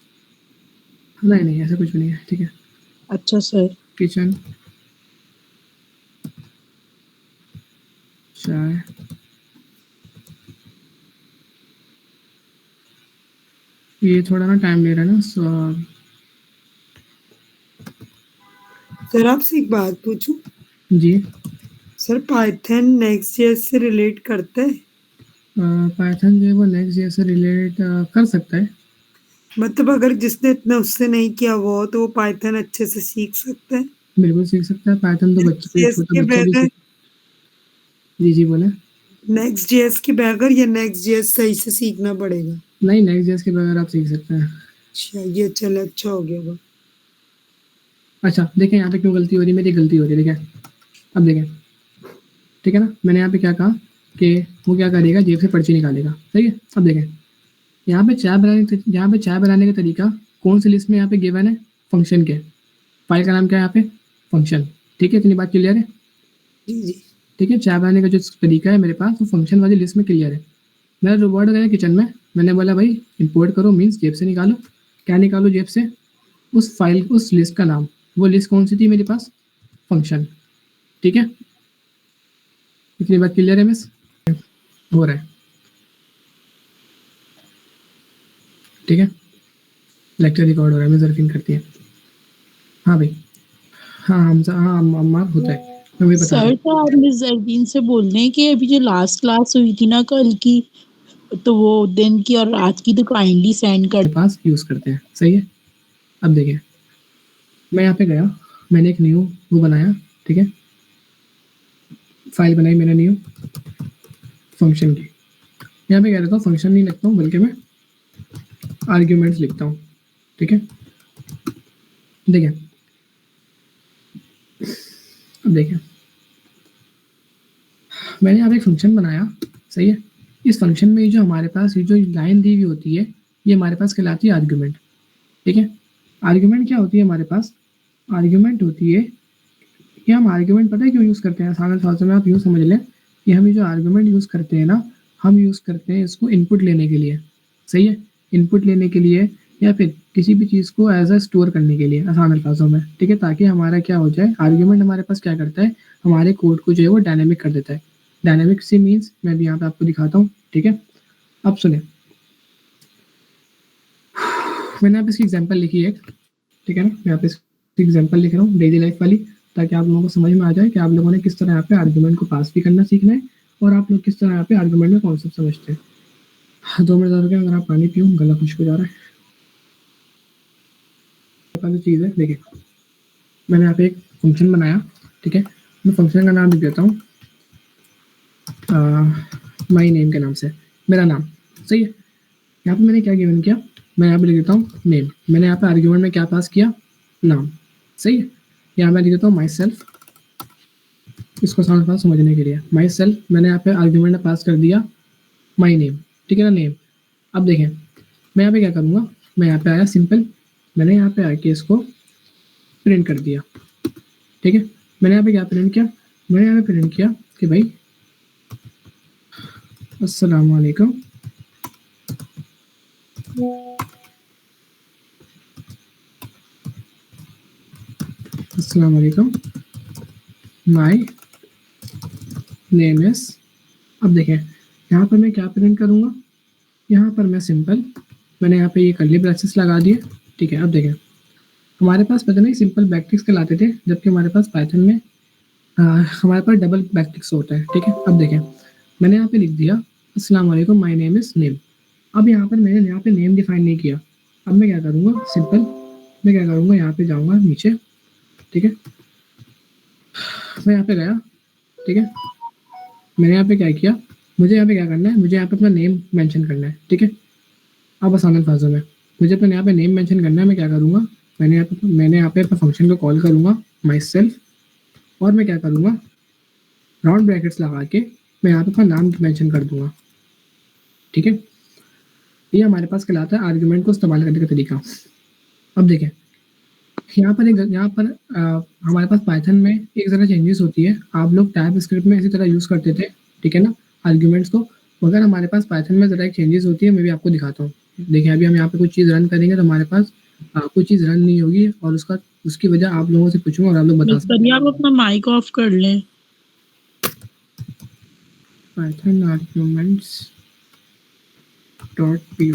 नहीं, ऐसा कुछ भी नहीं है, ठीक है? अच्छा सर। किचन, चाय, ये थोड़ा ना टाइम ले रहा है ना, सर आपसे एक बात पूछूँ? जी। सर पाइथन नेक्स्ट.जेएस से रिलेट करता है? पाइथन जो है वो नेक्स्ट.जेएस से रिलेट कर सकता है। मतलब अगर जिसने इतना उससे नहीं किया वो हो, तो वो पाइथन अच्छे से सीख सकता है? बिल्कुल सीख सकता है, पाइथन तो बच्चे, कोई नेक्स्ट.जेएस छोटा के बच्चा भी बगैर सीख। जी, बोलें। नेक्स्ट.जेएस के बगैर या नेक्स्ट.जेएस सही से सीखना पड़ेगा? नहीं, नेक्स्ट.जेएस के बगैर आप सीख सकते हैं। अच्छा, ये चलो अच्छा हो गया वो। अच्छा, देखें यहाँ पे क्यों गलती हो रही है, मेरी गलती हो रही है, देखें। अब देखें, ठीक है ना? मैंने यहाँ पे क्या कहा कि वो क्या करेगा, जेब से पर्ची निकालेगा, सही है? अब देखें, यहाँ पे चाय बनाने का तरीका कौन सी लिस्ट में यहाँ पे गिवन है? फंक्शन के। फाइल का नाम क्या है यहाँ पे? फंक्शन, ठीक है? इतनी बात क्लियर है? जी। ठीक है? चाय बनाने का जो तरीका है मेरे पास, वो फंक्शन वाली लिस्ट में क्लियर है। मेरा रोबोट गया किचन में, मैंने बोला भाई इंपोर्ट करो, मीन्स जेब से निकालो। क्या निकालो जेब से? उस फाइल, उस लिस्ट का नाम। वो लिस्ट कौन सी थी मेरे पास? फंक्शन, ठीक है? इतनी बात क्लियर है मिस? हो रहा है, ठीक है, लेक्चर रिकॉर्ड हो रहा है, मैं जरफीन करती है। हाँ भाई, हाँ हमजा, हाँ अम्मार होता है, मैं वही बता रहा सर हूँ। तो आप मिस जरदीन से बोल रहे हैं कि अभी जो लास्ट क्लास हुई थी ना कल की, तो वो दिन की और रात की तो काइंडली सेंड कर। मेरे पास यूज़ करते हैं, सही है। अब देखिए, मैं यहाँ पे गया, मैंने एक न्यू वो बनाया, ठीक है, फाइल बनाई मैंने न्यू फंक्शन की। यहाँ पे कह रहा था फंक्शन नहीं लिखता हूँ, बल्कि मैं आर्ग्यूमेंट्स लिखता हूँ, ठीक है। देखिए, अब देखिए, मैंने यहाँ पे एक फंक्शन बनाया, सही है। इस फंक्शन में जो हमारे पास ये जो लाइन दी हुई होती है, ये हमारे पास कहलाती है आर्ग्यूमेंट, ठीक है। आर्ग्यूमेंट क्या होती है हमारे पास? आर्ग्यूमेंट होती है कि हम आर्ग्यूमेंट पता है क्यों यूज़ करते हैं? आसान अल्फाजों में आप यूँ समझ लें कि हम ये जो आर्ग्यूमेंट यूज़ करते हैं ना, हम यूज़ करते हैं इसको इनपुट लेने के लिए, सही है। इनपुट लेने के लिए या फिर किसी भी चीज़ को एज अ स्टोर करने के लिए, आसान अल्फाजों में, ठीक है, ताकि हमारा क्या हो जाए, आर्ग्यूमेंट हमारे पास क्या करता है, हमारे कोड को जो है वो डायनेमिक कर देता है। डायनेमिक से मीन्स मैं भी यहाँ पे आपको दिखाता हूँ, ठीक है। अब सुने, मैंने यहाँ पे इसकी एग्जाम्पल लिखी है एक, ठीक है ना, मैं यहाँ पे इसकी एग्जाम्पल लिख रहा हूँ डेली लाइफ वाली, ताकि आप लोगों को समझ में आ जाए कि आप लोगों ने किस तरह यहाँ पे आर्गुमेंट को पास भी करना सीखना है, और आप लोग किस तरह यहाँ पे आर्गुमेंट में कॉन्सेप्ट समझते हैं। 2 मिनट ज़्यादा हो गया, अगर आप पानी पियो, गला खुश्क हो जा रहा है। पहली चीज़ है, देखिए, मैंने यहाँ पे एक फंक्शन बनाया, ठीक है, मैं फंक्शन का नाम लिख देता हूँ माई नेम के नाम से, मेरा नाम, सही है। यहाँ पे मैंने क्या गिवन किया, मैं यहाँ पे लिख देता हूँ नेम। मैंने यहाँ पे आर्ग्यूमेंट में क्या पास किया, नाम, सही है। यहाँ मैं लिख देता हूँ माई सेल्फ, इसको समझने के लिए माई सेल्फ मैंने यहाँ पे आर्ग्यूमेंट में पास कर दिया माई नेम, ठीक है ना, नेम। अब देखें, मैं यहाँ पे क्या करूँगा, मैं यहाँ पे आया सिंपल, मैंने यहाँ पे आके इसको प्रिंट कर दिया, ठीक है। मैंने यहाँ पे क्या प्रिंट किया, मैंने यहाँ पे प्रिंट किया कि भाई अस्सलाम वालेकुम, अस्सलाम वालेकुम, माई नेम इज। अब देखें, यहाँ पर मैं क्या प्रिंट करूँगा, यहाँ पर मैं सिंपल, मैंने यहाँ पे ये कर्ली ब्रैकेट्स लगा दिए, ठीक है। अब देखें, हमारे पास पता नहीं सिंपल बैकटिक्स कहलाते थे, जबकि हमारे पास पाइथन में हमारे पास डबल बैकटिक्स होता है, ठीक है। अब देखें, मैंने यहाँ पे लिख दिया अस्सलाम वालेकुम, माई नेम इज़ नेम। अब यहाँ पर मैंने यहाँ पे नेम डिफाइन नहीं किया। अब मैं क्या करूँगा, सिंपल मैं क्या करूँगा, यहाँ पे जाऊँगा नीचे, ठीक है, मैं यहाँ पे गया, ठीक है, मैंने यहाँ पे क्या किया, मुझे यहाँ पे क्या करना है, मुझे यहाँ पे अपना नेम मेंशन करना है, ठीक है। अब आसान अल्फाजों में मुझे अपने यहाँ पे नेम मेंशन करना है, मैं क्या करूँगा, मैंने यहाँ पे अपने फंक्शन को कॉल करूँगा माई सेल्फ, और मैं क्या करूँगा, राउंड ब्रैकेट्स लगा के मैं यहाँ पे अपना नाम मेंशन कर दूंगा, ठीक है। ये हमारे पास कहलाता है आर्गुमेंट को इस्तेमाल करने का तरीका। अब देखें, यहाँ पर हमारे पास पाइथन में एक ज़रा चेंजेस होती है, आप लोग टाइप स्क्रिप्ट में इसी तरह यूज़ करते थे, ठीक है ना, आर्ग्यूमेंट्स को, मगर हमारे पास पाइथन में ज़रा एक चेंजेस होती है, मैं भी आपको दिखाता हूँ। देखिए, अभी हम यहाँ पे कुछ चीज़ रन करेंगे तो हमारे पास कुछ चीज़ रन नहीं होगी, और उसकी वजह आप लोगों से पूछूंगा और आप लोग बता सकते हैं। आप अपना माइक ऑफ कर लें। पाइथन आर्ग्यूमेंट्स .py,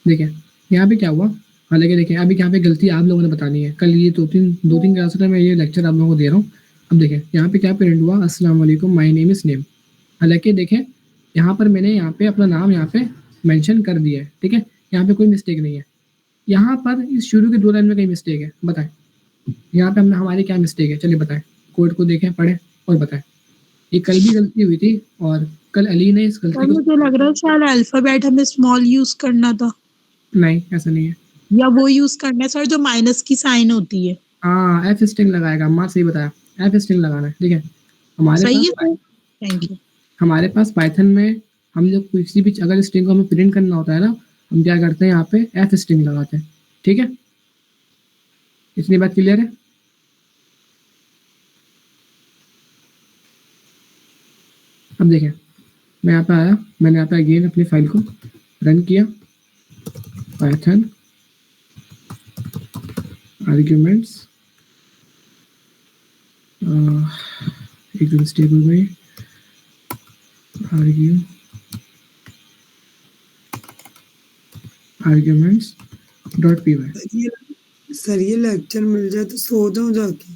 देखिए यहाँ पे क्या हुआ, हालांकि देखिए अभी यहाँ पे गलती आप लोगों ने बतानी है, कल ये दो तीन क्लास में मैं ये लेक्चर आप लोगों को दे रहा हूँ। अब देखें यहाँ पे क्या प्रिंट हुआ, अस्सलाम वालेकुम, माय नेम इज नेम। हालांकि देखें यहाँ पर मैंने यहाँ पे अपना नाम यहाँ पे मेंशन कर दिया है, ठीक है, यहाँ पे कोई मिस्टेक नहीं है। यहाँ पर इस शुरू के 2 लाइन में कहीं मिस्टेक है, बताएं यहाँ पे हमारी क्या मिस्टेक है, चलिए बताएं, कोड को देखें, पढ़ें और बताएं। ये कल भी गलती हुई थी, और कल अली ने इस गलती को, मुझे लग रहा है शायद अल्फाबेट हमें स्मॉल यूज करना था। नहीं ऐसा नहीं है, या वो यूज करना है सर जो माइनस की साइन होती है। हाँ एफ स्ट्रिंग लगाएगा, अम्मा सही बताया, एफ स्ट्रिंग लगाना है, ठीक है। सही है, थैंक यू। हमारे पास पाइथन में हम लोग किसी भी अगर स्ट्रिंग को हमें प्रिंट करना होता है ना, हम क्या करते हैं, यहाँ पे एफ स्ट्रिंग लगाते हैं, ठीक है। इतनी बात क्लियर है। अब देखें, मैं यहाँ पे आया, मैंने यहाँ पे अगेन अपनी फाइल को रन किया, पाइथन आर्ग्यूमेंट्स, एक मिस्टेक हो गई, argue arguments dot p y. Sir ये लेक्चर मिल जाए तो सो जाऊं जाके।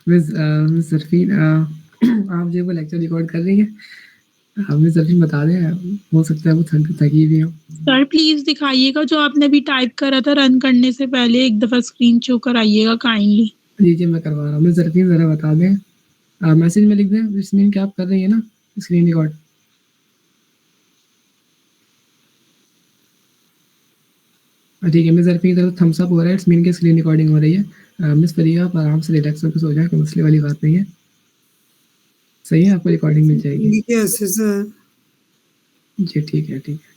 मिस सरफीन, आप जो वो लेक्चर रिकॉर्ड कर रही हैं, हमें सरफीन बता दें, हो सकता है वो थकी हुई हो। सर प्लीज दिखाइएगा जो आपने अभी टाइप करा था रन करने से पहले, एक दफा स्क्रीन शो कराइएगा काइंडली। जी जी मैं करवा रहा हूँ। मिस सरफीन ज़रा बता दें, मैसेज में लिख दें स्क्रीन क्या आप कर रही है ना, स्क्रीन रिकॉर्ड। ठीक है, मिस सरफीन की तरफ थम्स अप हो रहा है, इट्स मीन की स्क्रीन रिकॉर्डिंग हो रही है। मिस करिएगा, आप आराम से रिलैक्स होकर सो जाए, कोई मसले वाली बात नहीं है। सही है, आपको रिकॉर्डिंग मिल जाएगी। ये कैसे सर? जी ठीक है, ठीक है।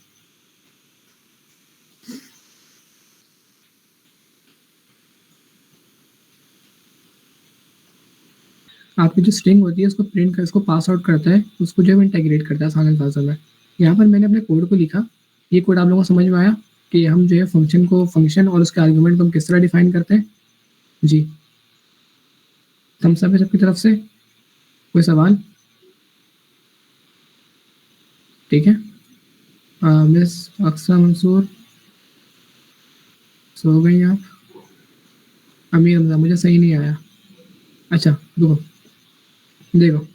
आपकी जो स्ट्रिंग होती है उसको प्रिंट कर, उसको पास आउट करता है, उसको जो है इंटीग्रेट करता है आसान अल्फाजों में। यहाँ पर मैंने अपने कोड को लिखा, ये कोड आप लोगों को समझ में आया कि हम जो है फंक्शन और उसके आर्गुमेंट को हम किस तरह डिफाइन करते हैं। जी, थम्स अप है सबकी तरफ से, कोई सवाल? ठीक है, मिस अक्सर मंसूर सो गई आप? अमीर हमजा, मुझे सही नहीं आया। अच्छा देखो, देखो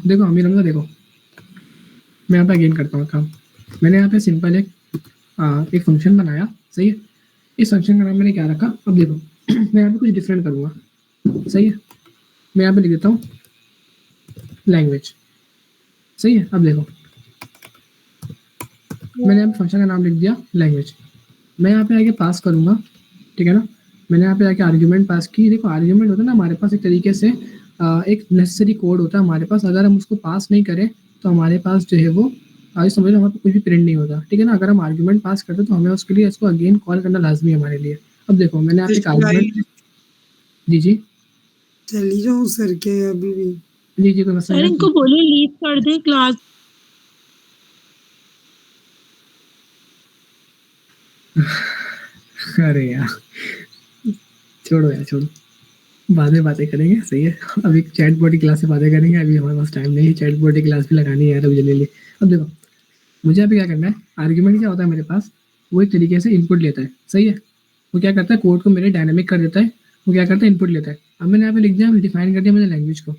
देखो अमीर हमजा, देखो मैं यहाँ पे अगेन करता हूँ काम। मैंने यहाँ पे सिंपल एक फंक्शन बनाया, सही है। इस फंक्शन का नाम मैंने क्या रखा, अब देखो मैं यहाँ पे कुछ डिफरेंट करूँगा, सही है। मैं यहाँ पे लिख देता हूँ लैंग्वेज, सही है। अब देखो मैंने यहाँ पे फंक्शन का नाम लिख दिया लैंग्वेज। मैं यहाँ पे आगे पास करूँगा, ठीक है ना। मैंने यहाँ पे आके आर्ग्यूमेंट पास की। देखो आर्ग्यूमेंट होता है ना हमारे पास एक तरीके से एक नेसेसरी कोड होता है हमारे पास, अगर हम उसको पास नहीं करें तो हमारे पास जो है वो आगे समझ लो हमारे पास कुछ भी प्रिंट नहीं होता, ठीक है ना। अगर हम आर्ग्यूमेंट पास करते तो हमें उसके लिए इसको अगेन कॉल करना लाजमी है हमारे लिए। अब देखो मैंने यहाँ पे एक आर्ग्यूमेंट, जी जी चली जाऊं सर के अभी भी? जी जी कोई मसला सर नहीं। इनको बोलिए लीव कर दें क्लास। अरे यार छोड़ो यार, छोड़ो, बाद में बातें करेंगे, सही है। अभी चैट बोर्ड की क्लास से बातें करेंगे, अभी हमारे पास टाइम नहीं है, चैट बोर्ड की क्लास भी लगानी है यार अभी जल्दी। अब देखो मुझे अभी क्या करना है, आर्ग्यूमेंट क्या होता है मेरे पास, वो एक तरीके से इनपुट लेता है, सही है। वो क्या करता है, कोड को मेरे डायनामिक कर देता है। वो क्या करता है, इनपुट लेता है। अब मैंने यहाँ पे लिख दिया, डिफाइन कर दिया मैंने लैंग्वेज को,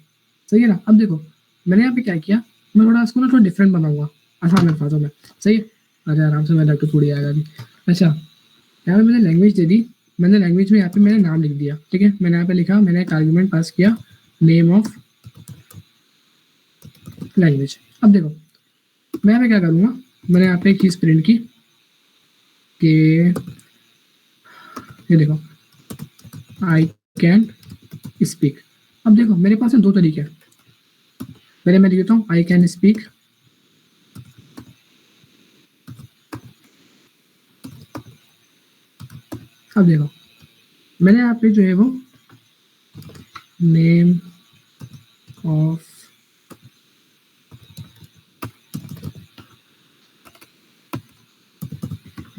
सही है ना। अब देखो मैंने यहाँ पे क्या किया, मैं थोड़ा इसको ना थोड़ा डिफरेंट बनाऊंगा आसान अल्फाजों में, सही है। अरे आराम से, मेरा तो थोड़ी आएगा अभी। अच्छा यहाँ पे मैंने लैंग्वेज दे दी, मैंने लैंग्वेज में यहाँ पे मैंने नाम लिख दिया, ठीक है। मैंने यहाँ पे लिखा, मैंने एक आर्गुमेंट पास किया, नेम ऑफ लैंग्वेज। अब देखो मैं यहाँ पे क्या करूँगा, मैंने यहाँ पे एक चीज़ प्रिंट की कि ये देखो आई कैन स्पीक। अब देखो मेरे पास है दो तरीके, पहले मैं लिख देता हूँ आई कैन स्पीक, अब देखो मैंने यहाँ पे जो है वो नेम ऑफ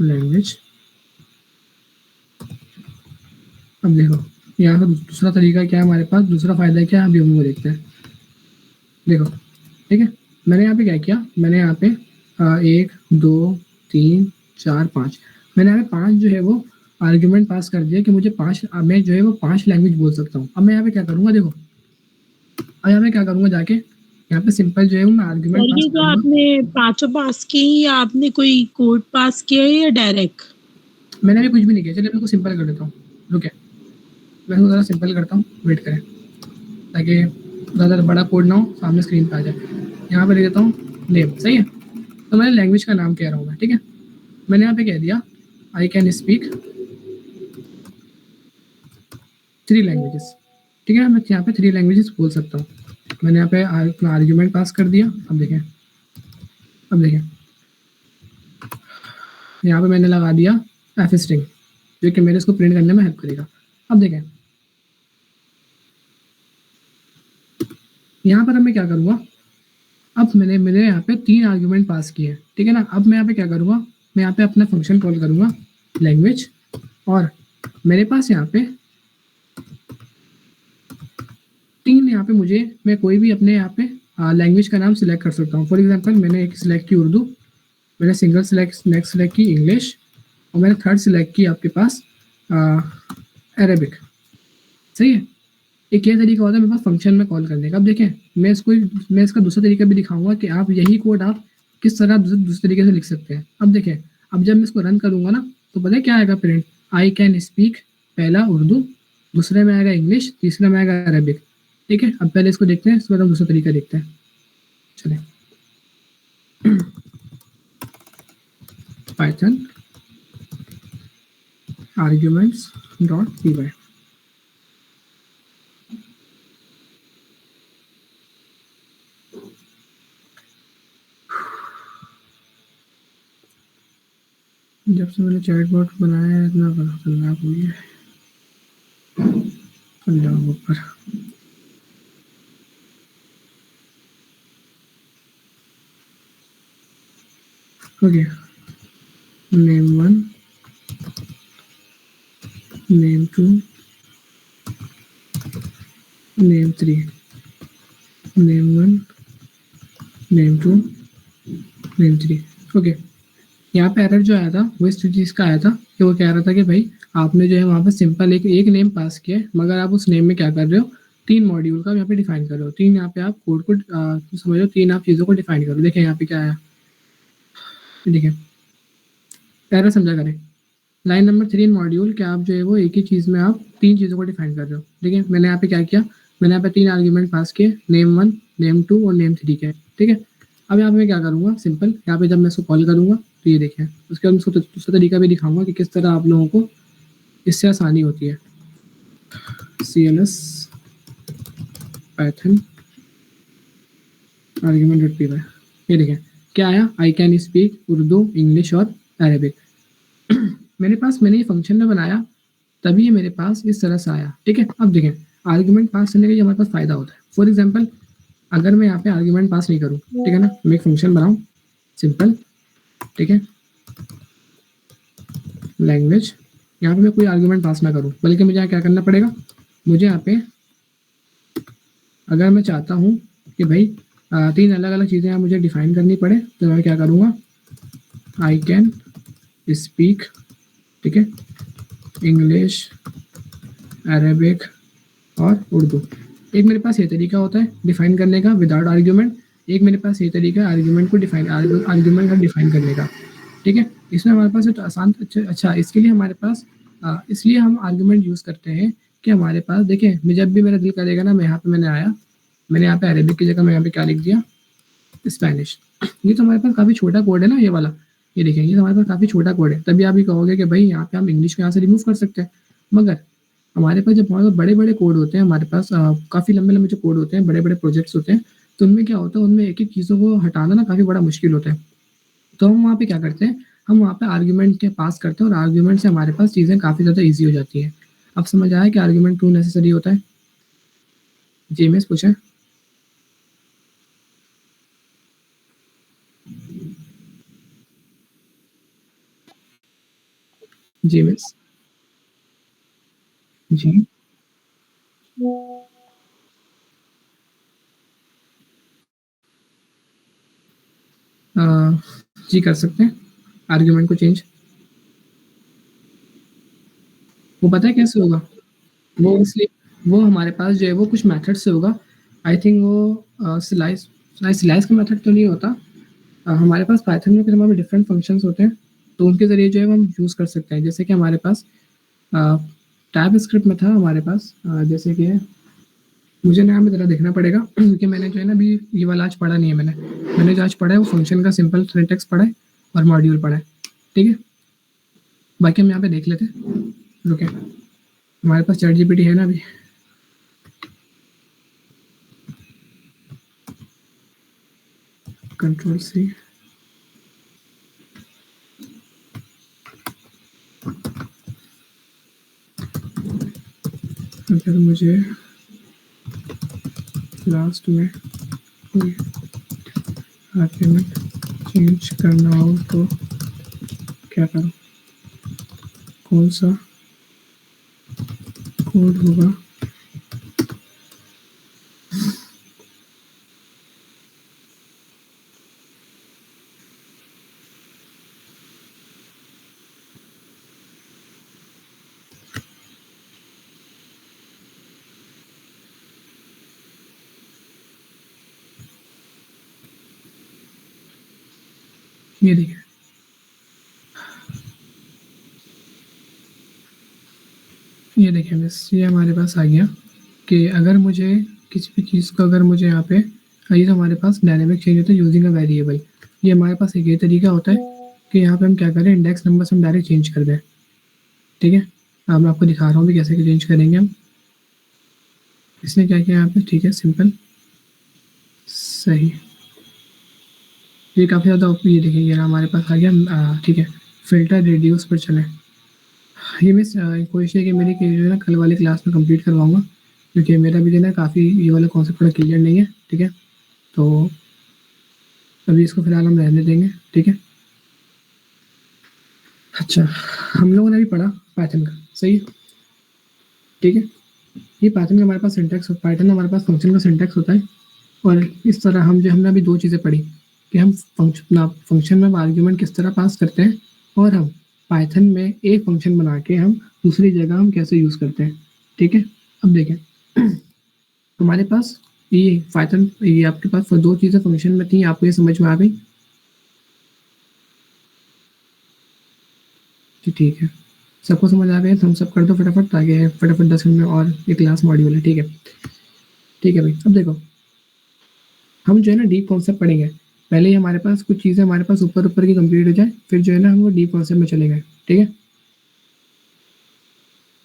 लैंग्वेज। अब देखो यहाँ पे दूसरा तरीका क्या है हमारे पास, दूसरा फायदा क्या है, अभी हम वो देखते हैं। देखो ठीक है, मैंने यहाँ पे क्या किया, मैंने यहाँ पे 1 2 3 4 5, मैंने यहाँ पे 5 जो है वो आर्ग्यूमेंट पास कर दिया कि मुझे 5, मैं जो है वो 5 लैंग्वेज बोल सकता हूँ। अब मैं यहाँ पे क्या करूँगा, देखो अब यहाँ पे क्या करूँगा, जाके यहाँ पे सिंपल जो है वो मैं आर्ग्यूमेंट सर पास ये जो करूँगा। आपने पांचों पास किए हैं, या आपने कोई कोड पास किया है या डायरेक्ट? मैंने अभी कुछ भी नहीं किया, चलिए मैं इसको सिंपल कर देता हूँ, रुके मैं इसको ज़रा सिंपल करता हूँ, वेट करें ताकि ज़्यादा बड़ा कोड ना हो, सामने स्क्रीन पे आ जाए। यहाँ पे लिख देता हूँ नेम, सही है। तो मैंने लैंग्वेज का नाम कह रहा हूँ मैं, ठीक है। मैंने यहाँ पे कह दिया आई कैन स्पीक 3 लैंग्वेजेस, ठीक है। मैं यहाँ पे 3 लैंग्वेजेस बोल सकता हूँ। मैंने यहाँ पे अपना आर्ग्यूमेंट पास कर दिया। अब देखें, अब देखें यहाँ पे मैंने लगा दिया एफ स्ट्रिंग, जो कि मेरे इसको प्रिंट करने में हेल्प करेगा। अब देखें यहाँ पर अब मैं क्या करूँगा, अब मैंने यहाँ पे 3 आर्ग्यूमेंट पास किए हैं, ठीक है ना। अब मैं यहाँ पे क्या करूँगा, मैं यहाँ पे अपना फंक्शन कॉल करूँगा लैंग्वेज, और मेरे पास यहाँ पे 3 यहाँ पे मुझे, मैं कोई भी अपने यहाँ पे लैंग्वेज का नाम सिलेक्ट कर सकता हूँ। फॉर एग्जांपल मैंने एक सिलेक्ट की उर्दू, मैंने सिंगल सिलेक्ट नेक्स्ट सिलेक्ट की इंग्लिश, और मैंने थर्ड सिलेक्ट की आपके पास अरेबिक। सही है। एक ये तरीका होता है मेरे पास फंक्शन में कॉल करने का। अब देखें मैं इसका दूसरा तरीका भी दिखाऊंगा कि आप यही कोड आप किस तरह दूसरे तरीके से लिख सकते हैं। अब देखें, अब जब मैं इसको रन करूंगा ना तो पता है क्या आएगा प्रिंट, आई कैन स्पीक, पहला उर्दू, दूसरे में आएगा इंग्लिश, तीसरे में आएगा अरेबिक। ठीक है, अब पहले इसको देखते हैं, इसके बाद हम दूसरा तरीका देखते हैं। चले Python arguments dot p y. जब से मैंने चैटबॉट बनाया है इतना खतरनाक हुई है। अल्लाह ऊपर। Okay, name 1, name 2, name 3, name 1, name 2, name 3। Okay, यहाँ पे एरर जो आया था वो इस चीज़ का आया था कि वो कह रहा था कि भाई आपने जो है वहाँ पे सिंपल एक नेम पास किया है, मगर आप उस नेम में क्या कर रहे हो, 3 मॉड्यूल का यहाँ पे डिफाइन कर रहे हो। 3 यहाँ पे आप कोड को समझो, 3 आप चीज़ों को डिफाइन करो। देखिए यहाँ पे क्या आया, देखिए एरर समझा करें। लाइन नंबर 3 मॉड्यूल क्या आप जो है वो एक ही चीज़ में आप 3 चीज़ों को डिफाइन कर रहे हो। देखिए मैंने यहाँ पे क्या किया, मैंने यहाँ पे 3 आर्ग्यूमेंट पास किए, नेम 1, नेम 2 और नेम 3 के। ठीक है, अब यहाँ पे मैं क्या करूँगा, सिंपल यहाँ पे जब मैं इसको कॉल करूँगा तो ये देखें, उसके बाद उसको दूसरा तरीका भी दिखाऊंगा कि किस तरह आप लोगों को इससे आसानी होती है। CLS Python argument dot p y, ये देखें क्या आया, I can speak Urdu, English और अरेबिक। मैंने ये फंक्शन में बनाया तभी ये मेरे पास इस तरह से आया। ठीक है, अब देखें आर्ग्यूमेंट पास करने का ये हमारे पास फ़ायदा होता है। फॉर एग्जांपल अगर मैं यहाँ पे आर्ग्यूमेंट पास नहीं करूँ, ठीक है ना, मैं एक फंक्शन बनाऊँ सिंपल, ठीक है, लैंग्वेज, यहाँ पे मैं कोई आर्ग्यूमेंट पास ना करूँ, बल्कि मुझे यहाँ क्या करना पड़ेगा, मुझे यहाँ पे अगर मैं चाहता हूँ कि भाई 3 अलग अलग चीज़ें यहाँ मुझे डिफाइन करनी पड़े तो मैं क्या करूँगा, आई कैन स्पीक, ठीक है, इंग्लिश, अरेबिक और उर्दू। एक मेरे पास ये तरीका होता है डिफाइन करने का विदाउट आर्ग्यूमेंट, एक मेरे पास ये तरीका है आर्ग्यूमेंट का डिफाइन करने का। ठीक है, इसमें हमारे पास एक आसान अच्छा इसके लिए हमारे पास इसलिए हम आर्ग्यूमेंट यूज़ करते हैं कि हमारे पास देखिए, मैं जब भी मेरा दिल करेगा ना, मैं यहाँ पे मैंने यहाँ पे अरेबिक की जगह मैं यहाँ पे क्या लिख दिया, स्पेनिश। ये तो हमारे पास काफ़ी छोटा कोड है ना ये वाला, ये देखें ये तो हमारे पास काफ़ी छोटा कोड है। तभी आप ये कहोगे कि भाई यहाँ पे हम इंग्लिश को यहाँ से रिमूव कर सकते हैं, मगर हमारे पास जब हमारे पास बड़े-बड़े कोड होते हैं, हमारे पास काफ़ी लंबे-लंबे जो कोड होते हैं, बड़े-बड़े प्रोजेक्ट्स होते हैं, तो उनमें क्या होता है, उनमें एक-एक चीज़ों को हटाना ना काफ़ी बड़ा मुश्किल होता है। तो हम वहाँ पे क्या करते हैं, हम वहाँ पे आर्ग्यूमेंट के पास करते हैं और आर्ग्यूमेंट से हमारे पास चीज़ें काफ़ी ज़्यादा ईज़ी हो जाती हैं। अब समझ आया कि आर्ग्यूमेंट क्यों नेसेसरी होता है? जी मिस पूछें। जी मिस। जी। अ, जी कर सकते हैं आर्ग्यूमेंट को चेंज। वो पता है कैसे होगा? वो इसलिए वो हमारे पास जो है वो कुछ मेथड से होगा। आई थिंक वो स्लाइस का मेथड तो नहीं होता। हमारे पास पाइथन में फिर हमारे डिफरेंट फंक्शंस होते हैं, तो उनके ज़रिए जो है वो हम यूज़ कर सकते हैं। जैसे कि हमारे पास टाइपस्क्रिप्ट में था हमारे पास जैसे कि मुझे ना में ज़रा देखना पड़ेगा क्योंकि मैंने जो है ना अभी ये वाला आज पढ़ा नहीं है मैंने जो आज पढ़ा है वो फंक्शन का सिंपल सिंटैक्स पढ़ा है और मॉड्यूल पढ़ा है। ठीक है, बाकी हम यहाँ पे देख लेते हैं। रुके, हमारे पास चैट जीपीटी है ना अभी, कंट्रोल सी, अगर मुझे लास्ट में कोई आर्ग्यूमेंट चेंज करना हो तो क्या करूँ, कौन सा कोड होगा? ये देखिए, ये देखिए बस ये हमारे पास आ गया कि अगर मुझे किसी भी चीज़ को अगर मुझे यहाँ पे ये तो हमारे पास डायनेमिक चेंज होता है यूजिंग अ वेरिएबल। ये हमारे पास एक ये तरीका होता है कि यहाँ पे हम क्या करें, इंडेक्स नंबर से हम डायरेक्ट चेंज कर दें। ठीक है, अब मैं आपको दिखा रहा हूँ भी कैसे चेंज करेंगे हम। इसने क्या किया यहाँ पे, ठीक है सिंपल सही। ये काफ़ी ज़्यादा ये देखिए ये हमारे पास आ गया। ठीक है, फ़िल्टर रिड्यूस पर चलें। ये मैं कोशिश है कि मेरी जो है ना कल वाली क्लास में कंप्लीट करवाऊँगा, क्योंकि मेरा भी जो है ना काफ़ी ये वाला कॉन्सेप्ट थोड़ा क्लियर नहीं है। ठीक है, तो अभी इसको फ़िलहाल हम रहने देंगे। ठीक है, अच्छा हम लोगों ने अभी पढ़ा पाइथन का, सही है। ठीक है, ये पाइथन का हमारे पास सिंटैक्स, पाइथन में हमारे पास फंक्शन का सिंटैक्स होता है। और इस तरह हमने अभी 2 चीज़ें पढ़ी कि हम फंक्शन में आर्ग्यूमेंट किस तरह पास करते हैं, और हम पाइथन में एक फंक्शन बना के हम दूसरी जगह हम कैसे यूज़ करते हैं। ठीक है, अब देखें हमारे पास ये पाइथन, ये आपके पास 2 चीज़ें फंक्शन में थी, आपको ये समझ में आ गई? जी ठीक है, सबको समझ आ गया? थम्स अप कर दो फटाफट, ताकि फटाफट 10 मिनट में और ये क्लास मॉड्यूल है। ठीक है भाई, अब देखो हम जो है ना डीप कॉन्सेप्ट पढ़ेंगे। पहले ही हमारे पास कुछ चीज़ें हमारे पास ऊपर की कंप्लीट हो जाए, फिर जो है ना हम वो डीप कॉन्सेप्ट में चले गए। ठीक है,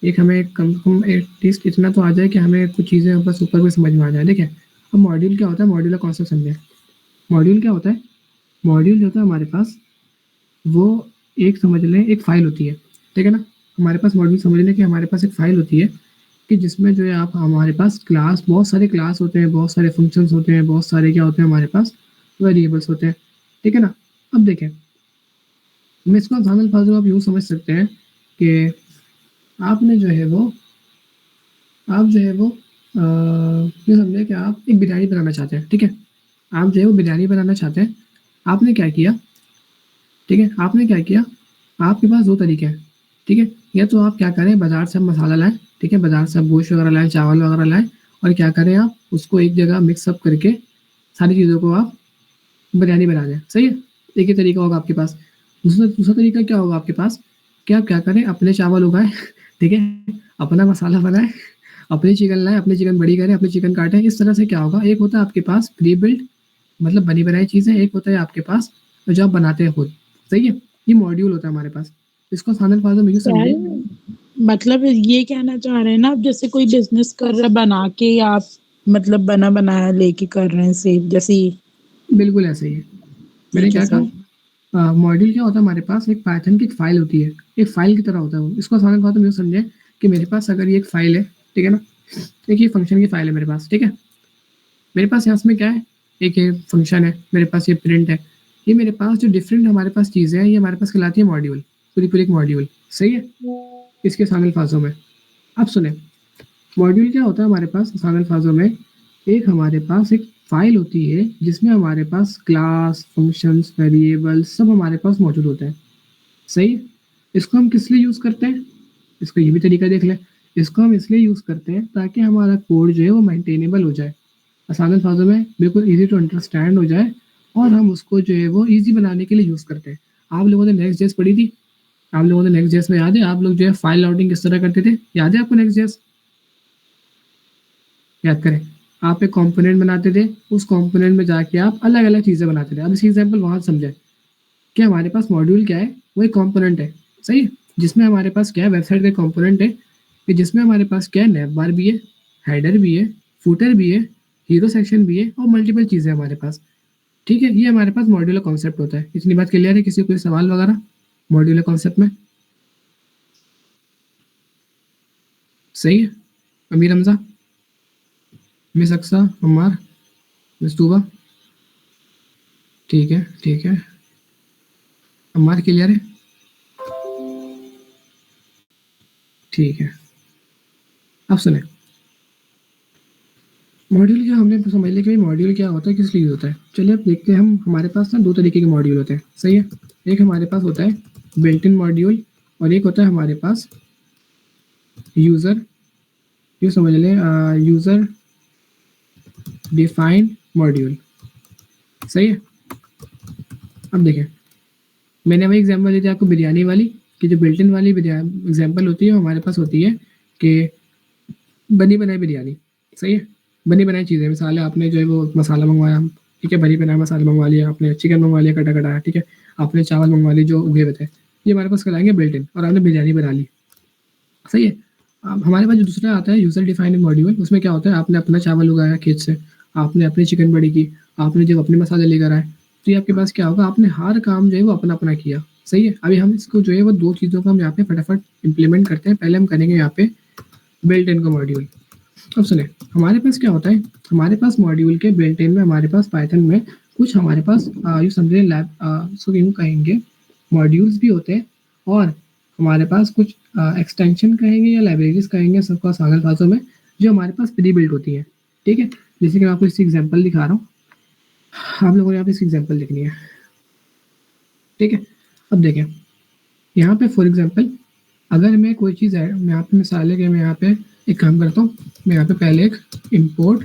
एक हमें कम से कम एटलीस्ट इतना तो आ जाए कि हमें कुछ चीज़ें बस ऊपर समझ में आ जाए। देखिए, अब मॉड्यूल क्या होता है, मॉड्यूल का कॉन्सेप्ट समझें। मॉड्यूल क्या होता है, मॉड्यूल जो होता है हमारे पास वो एक समझ लें एक फ़ाइल होती है। ठीक है ना, हमारे पास मॉड्यूल समझ लें कि हमारे पास एक फ़ाइल होती है कि जिसमें जो है आप हमारे पास क्लास, बहुत सारे क्लास होते हैं, बहुत सारे फंक्शंस होते हैं, बहुत सारे क्या होते हैं हमारे पास वेरिएबल्स होते हैं। ठीक है ना, अब देखें हम इसको आसान अल्फाजों में आप यूँ समझ सकते हैं कि आपने जो है वो आप जो है वो ये समझे कि आप एक बिरयानी बनाना चाहते हैं। ठीक है, आप जो है वो बिरयानी बनाना चाहते हैं। आपने क्या किया, ठीक है, आपने क्या किया, आपके पास 2 तरीके हैं। ठीक है, या तो आप क्या करें, बाज़ार से आप मसाला लाएँ। ठीक है, बाज़ार से आप गोश्त वगैरह लाएँ, चावल वगैरह लाएँ, और क्या करें आप उसको एक जगह मिक्स अप करके सारी चीज़ों को आप बिरयानी बना दें। सही है, एक ही तरीका होगा आपके पास। दूसरा दूसरा तरीका क्या होगा आपके पास कि आप क्या करें, अपने चावल उगाएँ ठीक है, अपना मसाला बनाएँ, अपनी चिकन लाएँ, अपनी चिकन बड़ी करें, अपनी चिकन काटें। इस तरह से क्या होगा, एक होता है आपके पास प्री बिल्ट मतलब बनी बनाई चीज़ें, एक होता है आपके पास जो आप बनाते हैं खुद। सही है, ये मॉड्यूल होता है हमारे पास। इसको आसान अल्फाजों में यूँ समझिए। मतलब ये कहना चाह रहे हैं ना आप, जैसे कोई बिजनेस कर रहा है बना के, या आप मतलब बना बनाया लेके कर रहे हैं सेल जैसे बिल्कुल ऐसे ही है। मैंने ठीक है क्या सर। कहा, मॉड्यूल क्या होता है हमारे पास, एक पाइथन की एक फ़ाइल होती है, एक फ़ाइल की तरह होता है वो। इसको आसान अल्फाजों में यूँ समझें कि मेरे पास अगर ये एक फ़ाइल है, ठीक है ना, एक ये फंक्शन की फ़ाइल है मेरे पास। ठीक है, मेरे पास यहाँ इसमें क्या है, एक ये फंक्शन है, मेरे पास ये प्रिंट है। ये मेरे पास जो डिफरेंट हमारे पास चीज़ें हैं, ये हमारे पास कहलाती है मॉड्यूल, पूरी एक मॉड्यूल। सही है, इसके आसान अल्फाजों में अब सुने, मॉड्यूल क्या होता है हमारे पास आसान अल्फाजों में, एक हमारे पास एक फ़ाइल होती है जिसमें हमारे पास क्लास, फंक्शंस, वेरिएबल्स सब हमारे पास मौजूद होते हैं। सही है, इसको हम किस लिए यूज़ करते हैं, इसको ये भी तरीका देख लें। इसको हम इसलिए यूज़ करते हैं ताकि हमारा कोड जो है वो मेंटेनेबल हो जाए, आसान अल्फाजों में बिल्कुल ईज़ी टू अंडरस्टैंड हो जाए, और हम उसको जो है वो ईज़ी बनाने के लिए यूज़ करते हैं। आप लोगों ने नेक्स्ट जेएस पढ़ी थी, आप लोगों ने नेक्स्ट जेएस में याद है आप लोग जो है फाइल राउटिंग किस तरह करते थे, याद है आपको नेक्स्ट जेएस? याद करें, आप एक कंपोनेंट बनाते थे, उस कंपोनेंट में जाके आप अलग-अलग चीज़ें बनाते थे। अब इसकी एग्जांपल वहाँ से समझें कि हमारे पास मॉड्यूल क्या है, वो एक कंपोनेंट है, सही है? जिसमें हमारे पास क्या है, वेबसाइट का कंपोनेंट है कि जिसमें हमारे पास क्या है, नैव बार भी है, हेडर भी है, फुटर भी है, हीरो सेक्शन भी है, और मल्टीपल चीज़ें हमारे पास। ठीक है, ये हमारे पास मॉड्यूलर कॉन्सेप्ट होता है। इतनी बात क्लियर है? किसी को कोई सवाल वगैरह मॉड्यूलर कॉन्सेप्ट में? सही है, अमीर हमजा, मिस अक्सा, अम्मार, मिस तूबा, ठीक है, अम्मार क्लियर है? ठीक है, अब सुने, मॉड्यूल क्या हमने समझ लिया कि भाई मॉड्यूल क्या होता है, किस लिए यूज़ होता है। चलिए अब देखते हैं, हम हमारे पास ना 2 तरीके के मॉड्यूल होते हैं। सही है, एक हमारे पास होता है बिल्ट इन मॉड्यूल, और एक होता है हमारे पास यूज़र, ये समझ लें यूज़र डिफाइंड मॉड्यूल। सही है, अब देखें मैंने वही एग्जांपल दी थी आपको बिरयानी वाली, कि जो बिल्ट इन वाली एग्जांपल होती है वो हमारे पास होती है कि बनी बनाई बिरयानी, सही है। बनी बनाई चीज़ें, मिसाल है आपने जो है वो मसाला मंगवाया, ठीक है, बनी बनाई मसाला मंगवा लिया आपने, चिकन मंगवा लिया कटा कटाया, ठीक है, आपने चावल मंगवा लिए जो उगे हुए थे, ये हमारे पास कहलाएंगे बिल्ट इन, और आपने बिरयानी बना ली, सही है। अब हमारे पास जो दूसरा आता है यूजर डिफाइंड मॉड्यूल, उसमें क्या होता है, आपने अपना चावल उगाया खेत से, आपने अपनी चिकन बड़ी की, आपने जब अपने मसाले लेकर आए, तो ये आपके पास क्या होगा, आपने हर काम जो है वो अपना अपना किया, सही है। अभी हम इसको जो है वो दो चीज़ों को हम यहाँ पे फटाफट इंप्लीमेंट करते हैं। पहले हम करेंगे यहाँ पे बिल्ट इन का मॉड्यूल। अब सुने, हमारे पास क्या होता है, हमारे पास मॉड्यूल के बिल्ट इन में हमारे पास पाइथन में कुछ हमारे पास यूँ समझिए लैब सो यूँ कहेंगे मॉड्यूल्स भी होते हैं, और हमारे पास कुछ एक्सटेंशन कहेंगे या लाइब्रेरीज कहेंगे, सबका आसान अल्फाजों में, जो हमारे पास प्री बिल्ट होती हैं, ठीक है। जैसे कि मैं आपको इसकी एग्जांपल दिखा रहा हूँ, आप लोगों ने यहाँ पे इसकी एग्जांपल लिखनी है, ठीक है। अब देखें यहाँ पे फॉर एग्जांपल, अगर मैं कोई चीज़ है, मैं यहाँ पे मिसाल है कि मैं यहाँ पे एक काम करता हूँ, मैं यहाँ पे पहले एक इंपोर्ट,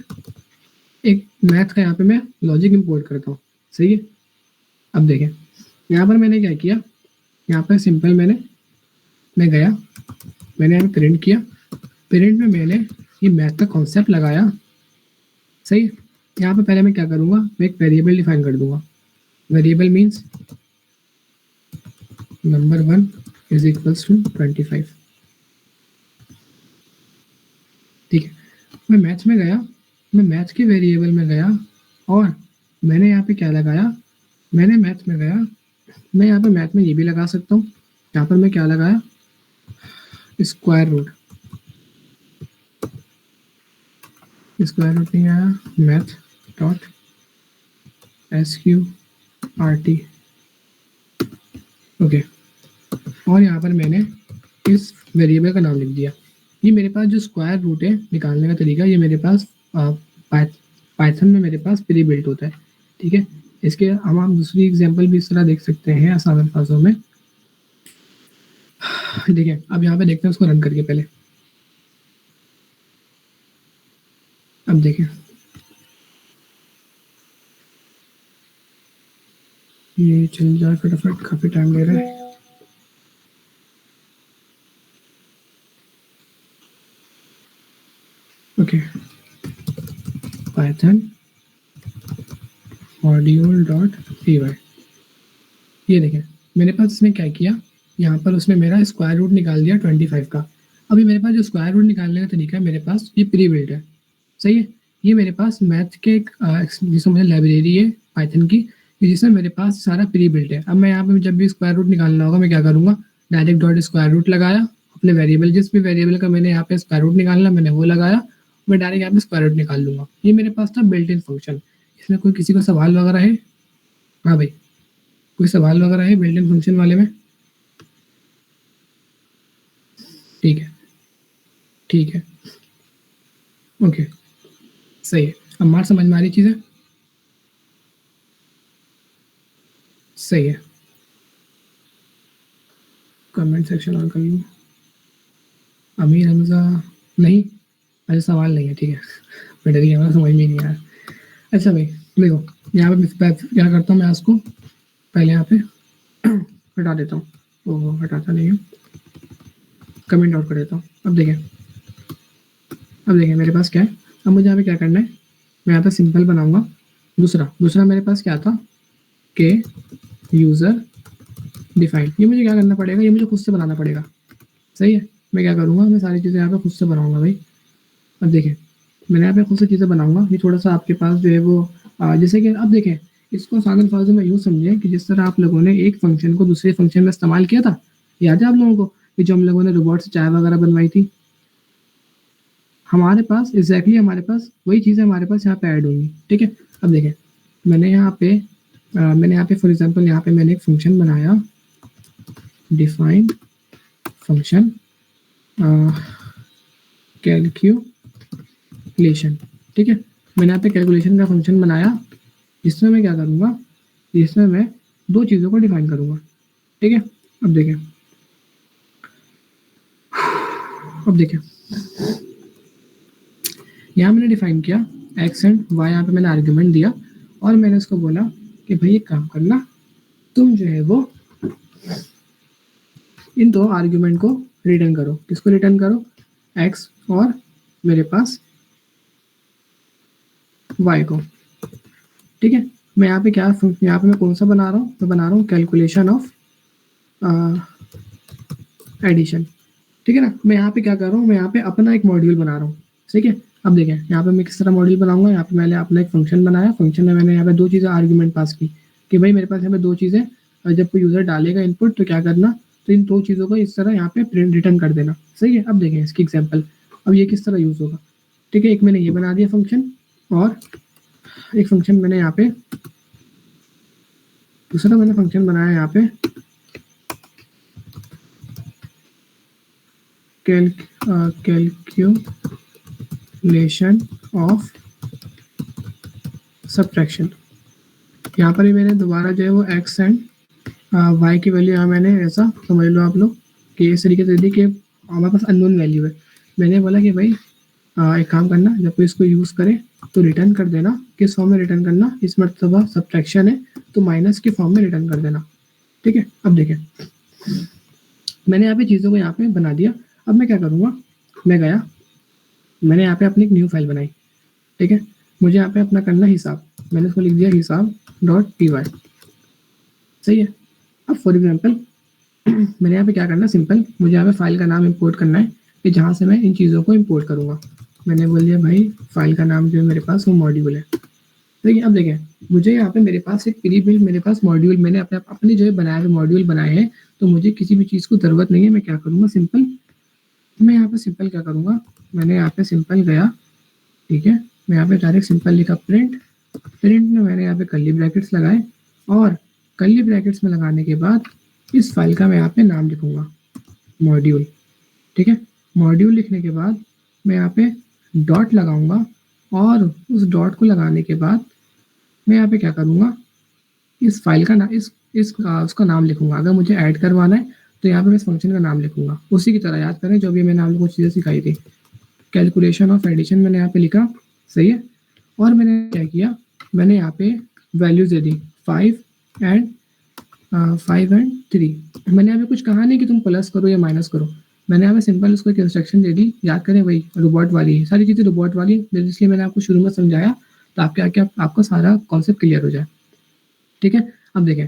एक मैथ का यहाँ पे मैं लॉजिक इंपोर्ट करता हूँ, सही है। अब देखें यहाँ पर मैंने क्या किया, यहाँ पर सिंपल मैं गया, मैंने यहाँ पे प्रिंट किया, प्रिंट में मैंने ये मैथ का कॉन्सेप्ट लगाया, सही है। यहाँ पे पहले मैं क्या करूँगा, मैं एक वेरिएबल डिफाइन कर दूंगा, variable means number 1 is equals to 25, ठीक है। मैं मैथ में गया, मैं मैथ के वेरिएबल में गया, और मैंने यहाँ पे क्या लगाया, मैंने मैथ में गया, मैं यहाँ पे मैथ में ये भी लगा सकता हूँ, यहाँ पर मैं क्या लगाया, स्क्वायर रूट, स्क्वायर रूट नहीं आया, मैथ डॉट SQRT, ओके। और यहाँ पर मैंने इस वेरिएबल का नाम लिख दिया। ये मेरे पास जो स्क्वायर रूट है निकालने का तरीका, ये मेरे पास पाइथन में मेरे पास प्री बिल्ट होता है, ठीक है। इसके हम आप दूसरी एग्जांपल भी इस तरह देख सकते हैं आसान अल्फाजों में, देखिए। अब यहाँ पे देखते हैं उसको रन करके पहले, अब देखिए ये चल जाए फटाफट, काफ़ी टाइम ले रहा है। Okay, Python module dot py, ये देखें मेरे पास इसने क्या किया, यहाँ पर उसने मेरा स्क्वायर रूट निकाल दिया 25 का। अभी मेरे पास जो स्क्वायर रूट निकालने का तरीका है, मेरे पास ये प्री बिल्ट है, सही है। ये मेरे पास मैथ के एक जिसमें मुझे लाइब्रेरी है पाइथन की, जिसमें मेरे पास सारा प्री बिल्ट है। अब मैं यहाँ पे जब भी स्क्वायर रूट निकालना होगा, मैं क्या करूँगा, डायरेक्ट डॉट स्क्वायर रूट लगाया, अपने वेरिएबल, जिस भी वेरिएबल का मैंने यहाँ पे स्क्वायर रूट निकालना मैंने वो लगाया, मैं डायरेक्ट यहाँ पे स्क्वायर रूट निकाल लूँगा। ये मेरे पास था बिल्ट इन फंक्शन। इसमें कोई किसी को सवाल वगैरह है? हाँ भाई, कोई सवाल वगैरह है बिल्ट इन फंक्शन वाले में? ठीक है, ठीक है, ओके, सही है। अब मार समझ में आ रही चीज़ें? सही है, कमेंट सेक्शन ऑन कर लूँ। अमीर हमजा नहीं, अच्छा सवाल नहीं है, ठीक है। मैं डर गया, समझ में नहीं आया। अच्छा भाई देखो, यहाँ पे क्या करता हूँ, मैं उसको पहले यहाँ पे हटा देता हूँ, वो हटाता नहीं हूँ, कमेंट आउट कर देता हूँ। अब देखिए मेरे पास क्या है। अब मुझे यहाँ पे क्या करना है, मैं यहाँ पे सिंपल बनाऊंगा। दूसरा मेरे पास क्या था कि यूज़र डिफाइन। ये मुझे क्या करना पड़ेगा, ये मुझे खुद से बनाना पड़ेगा, सही है। मैं क्या करूँगा, मैं सारी चीज़ें यहाँ पे खुद से बनाऊँगा भाई। अब देखें मैंने यहाँ पे खुद से चीज़ें बनाऊँगा। ये थोड़ा सा आपके पास जो है वो जैसे कि अब देखें, इसको आसान अल्फाजों में यूँ समझें कि जिस तरह आप लोगों ने एक फंक्शन को दूसरे फंक्शन में इस्तेमाल किया था, याद है आप लोगों को, कि जो हम लोगों ने रोबोट से चाय वगैरह बनवाई थी, हमारे पास एग्जैक्टली हमारे पास वही चीज़ें हमारे पास यहाँ पे ऐड होंगी, ठीक है। अब देखें मैंने यहाँ पे फॉर एग्जांपल यहाँ पे मैंने एक फंक्शन बनाया, डिफाइन फंक्शन कैलकुलेशन, ठीक है। मैंने यहाँ पे कैलकुलेशन का फंक्शन बनाया, जिसमें मैं क्या करूँगा, जिसमें मैं दो चीज़ों को डिफाइन करूँगा, ठीक है। अब देखें यहाँ मैंने डिफाइन किया एक्स एंड वाई, यहाँ पे मैंने आर्ग्यूमेंट दिया, और मैंने उसको बोला कि भाई एक काम करना, तुम जो है वो इन दो आर्ग्यूमेंट को रिटर्न करो। किसको रिटर्न करो? एक्स और मेरे पास वाई को। ठीक है, मैं यहाँ पे यहाँ पे मैं कौन सा बना रहा हूँ? मैं बना रहा हूँ कैलकुलेशन ऑफ एडिशन। ठीक है ना, मैं यहाँ पे क्या कर रहा हूँ? मैं यहाँ पे अपना एक मॉड्यूल बना रहा हूँ। ठीक है, अब देखें यहाँ पे मैं किस तरह मॉड्यूल बनाऊंगा। यहाँ पे मैंने अपना एक फंक्शन बनाया, फंक्शन में मैंने यहाँ पे दो चीज़ें आर्ग्यूमेंट पास की कि भाई मेरे पास यहाँ पे दो चीज़ें, जब कोई यूज़र डालेगा इनपुट तो क्या करना, तो इन दो चीज़ों को इस तरह यहाँ पे प्रिंट रिटर्न कर देना। सही है, अब देखें इसकी एग्जाम्पल, अब ये किस तरह यूज़ होगा। ठीक है, एक मैंने ये बना दिया फंक्शन, और एक फंक्शन मैंने यहाँ पे दूसरा मैंने फंक्शन बनाया यहाँ पे कैलकुलेशन ऑफ सब्ट्रैक्शन। यहाँ पर ही मैंने दोबारा जो है वो एक्स एंड वाई की वैल्यू यहाँ मैंने ऐसा समझ लो आप लोग कि इस तरीके से दी कि हमारे पास अननोन वैल्यू है। मैंने बोला कि भाई एक काम करना, जब कोई इसको यूज़ करे तो रिटर्न कर देना। किस फॉर्म में रिटर्न करना? इस मरतबा सब्ट्रैक्शन है तो माइनस के फॉर्म में रिटर्न कर देना। ठीक है, अब देखें मैंने यहाँ पे चीज़ों को यहाँ पे बना दिया। अब मैं क्या करूँगा, मैं गया, मैंने यहाँ पे अपनी एक न्यू फाइल बनाई। ठीक है, मुझे यहाँ पे अपना करना हिसाब, मैंने उसको लिख दिया हिसाब.py। सही है, अब फॉर एग्जाम्पल मैंने यहाँ पे क्या करना, सिंपल मुझे यहाँ पे फाइल का नाम इंपोर्ट करना है कि जहाँ से मैं इन चीज़ों को इंपोर्ट करूँगा। मैंने बोल दिया भाई फाइल का नाम जो है मेरे पास वो मॉड्यूल है। ठीक है, अब देखें मुझे यहाँ पे मेरे पास एक प्री बिल्ड मेरे पास मॉड्यूल मैंने अपने जो है बनाए हुए मॉड्यूल बनाए हैं, तो मुझे किसी भी चीज़ को ज़रूरत नहीं है। मैं क्या करूँगा, सिंपल मैं यहाँ पे सिंपल क्या करूँगा, मैंने यहाँ पे सिंपल गया। ठीक है, मैं यहाँ पे डायरेक्ट सिंपल लिखा प्रिंट में मैंने यहाँ पे कर्ली ब्रैकेट्स लगाए, और कर्ली ब्रैकेट्स में लगाने के बाद इस फाइल का मैं यहाँ पे नाम लिखूँगा मॉड्यूल। ठीक है, मॉड्यूल लिखने के बाद मैं यहाँ पे डॉट लगाऊंगा, और उस डॉट को लगाने के बाद मैं यहाँ पे क्या करूँगा, इस फाइल का नाम उसका नाम लिखूंगा। अगर मुझे ऐड करवाना है तो यहाँ पे मैं इस फंक्शन का नाम लिखूंगा। उसी की तरह याद करें जो भी मैंने आप लोगों को चीज़ें सिखाई थी। कैलकुलेशन ऑफ एडिशन मैंने यहाँ पे लिखा, सही है, और मैंने क्या किया, मैंने यहाँ पे वैल्यूज दे दी 5 एंड 3। मैंने यहाँ पे कुछ कहा नहीं कि तुम प्लस करो या माइनस करो, मैंने यहाँ पे सिंपल उसको एक इंस्ट्रक्शन दे दी। याद करें वही रोबोट वाली, सारी चीज़ें रोबोट वाली, इसलिए मैंने आपको शुरू में समझाया तो आपका सारा कॉन्सेप्ट क्लियर हो जाए। ठीक है, अब देखें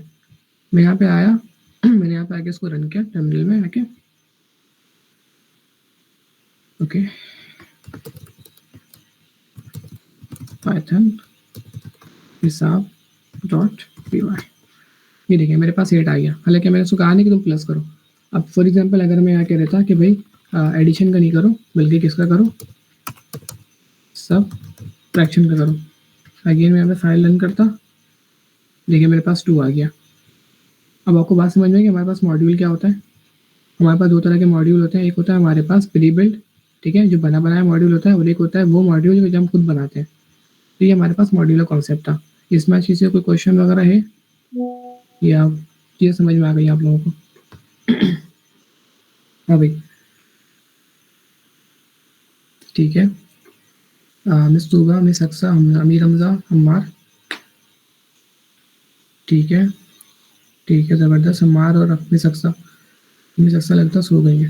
मैं यहाँ पे आया, मैंने यहाँ पे आके इसको रन किया टर्मिनल में आके। ओके, पाइथन हिसाब.py, ये देखिए मेरे पास 8 आ गया। हालांकि मैंने उसको कहा नहीं कि तुम प्लस करो। अब फॉर एग्जांपल अगर मैं यहाँ कह रहता कि भाई एडिशन का नहीं करो बल्कि किसका करो, सब्ट्रैक्शन का करो, अगेन मैं यहाँ पे फाइल रन करता, देखिए मेरे पास 2 आ गया। अब आपको बात समझ में आई कि हमारे पास मॉड्यूल क्या होता है। हमारे पास दो तरह के मॉड्यूल होते हैं, एक होता है हमारे पास प्री बिल्ड, ठीक है, जो बना बनाया मॉड्यूल होता है, और एक होता है वो मॉड्यूल जो हम खुद बनाते हैं। तो ये हमारे पास मॉड्यूल का कॉन्सेप्ट था। इसमें अच्छी से कोई क्वेश्चन वगैरह है या चीज़ समझ में आ गई आप लोगों को? हाँ भाई, ठीक है, मिस तूबा, मिस अक्सा, अमीर हमजा, अम्मार, ठीक है ज़बरदस्त। अम्मार और मिस अक्सा लगता सो गई है,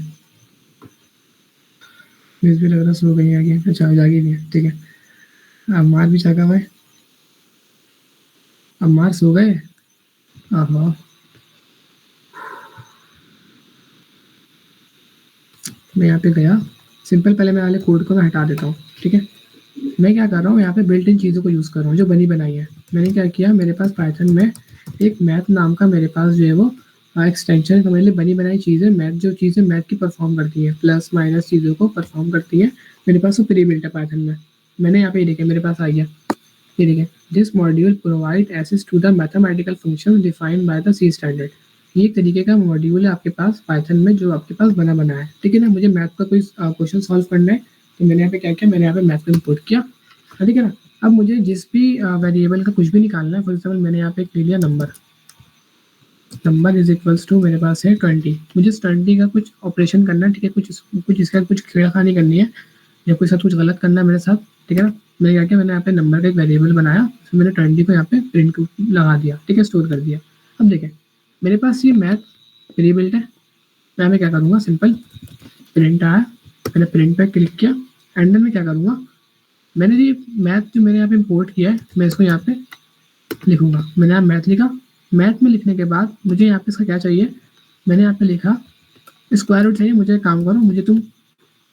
मिस भी लग रहा सो गई है आगे, अच्छा जागी नहीं है, ठीक है। अम्मार भी जागा हुआ है, अम्मार सो गए। हाँ, मैं यहाँ पे गया, सिंपल पहले मैं वाले कोड को मैं हटा देता हूँ। ठीक है, मैं क्या कर रहा हूँ, यहाँ पे बिल्ट इन चीज़ों को यूज़ कर रहा हूँ जो बनी बनाई है। मैंने क्या किया, मेरे पास पाइथन में एक मैथ नाम का मेरे पास जो है वो एक्सटेंशन समझ ले, बनी बनाई चीज़ें, मैथ जो चीज़ें मैथ की परफॉर्म करती है, प्लस माइनस चीज़ों को परफॉर्म करती है, मेरे पास वो प्री बिल्ट है पाइथन में। मैंने यहाँ पे ये देखिए मेरे पास आ गया, ये देखिए, this module provide access to the mathematical function defined by the C standard. ये एक तरीके का मॉड्यूल है आपके पास पाइथन में जो आपके पास बना बना है। ठीक है ना, मुझे मैथ का कोई क्वेश्चन सॉल्व करना है तो मैंने यहाँ पे क्या किया, मैंने यहाँ पे मैथ का इंपोर्ट किया। ठीक है ना, अब मुझे जिस भी वेरिएबल का कुछ भी निकालना है, फॉर एग्जाम्पल मैंने यहाँ पे ले लिया नंबर इज इक्वल्स टू मेरे पास है 20। मुझे इस 20 का कुछ ऑपरेशन करना है, ठीक है, कुछ इसका कुछ छेड़खानी करनी है या कोई साथ कुछ गलत करना है मेरे साथ। ठीक है ना, मैंने क्या किया, मैंने यहाँ पे नंबर का एक वेरिएबल बनाया, उसमें मैंने 20 को यहाँ पे प्रिंट लगा दिया, ठीक है, स्टोर कर दिया। अब देखें मेरे पास ये मैथ प्री बिल्ट है। मैं यहाँ पे क्या करूँगा, सिंपल प्रिंट आया, मैंने प्रिंट पे क्लिक किया एंड देन मैं क्या करूँगा, मैंने ये मैथ जो मैंने यहाँ पे इम्पोर्ट किया है मैं इसको यहाँ पे लिखूंगा। मैंने यहाँ मैथ लिखा, मैथ में लिखने के बाद मुझे यहाँ पे इसका क्या चाहिए, मैंने यहाँ पे लिखा स्क्वायर रूट चाहिए। मुझे काम करो, मुझे तुम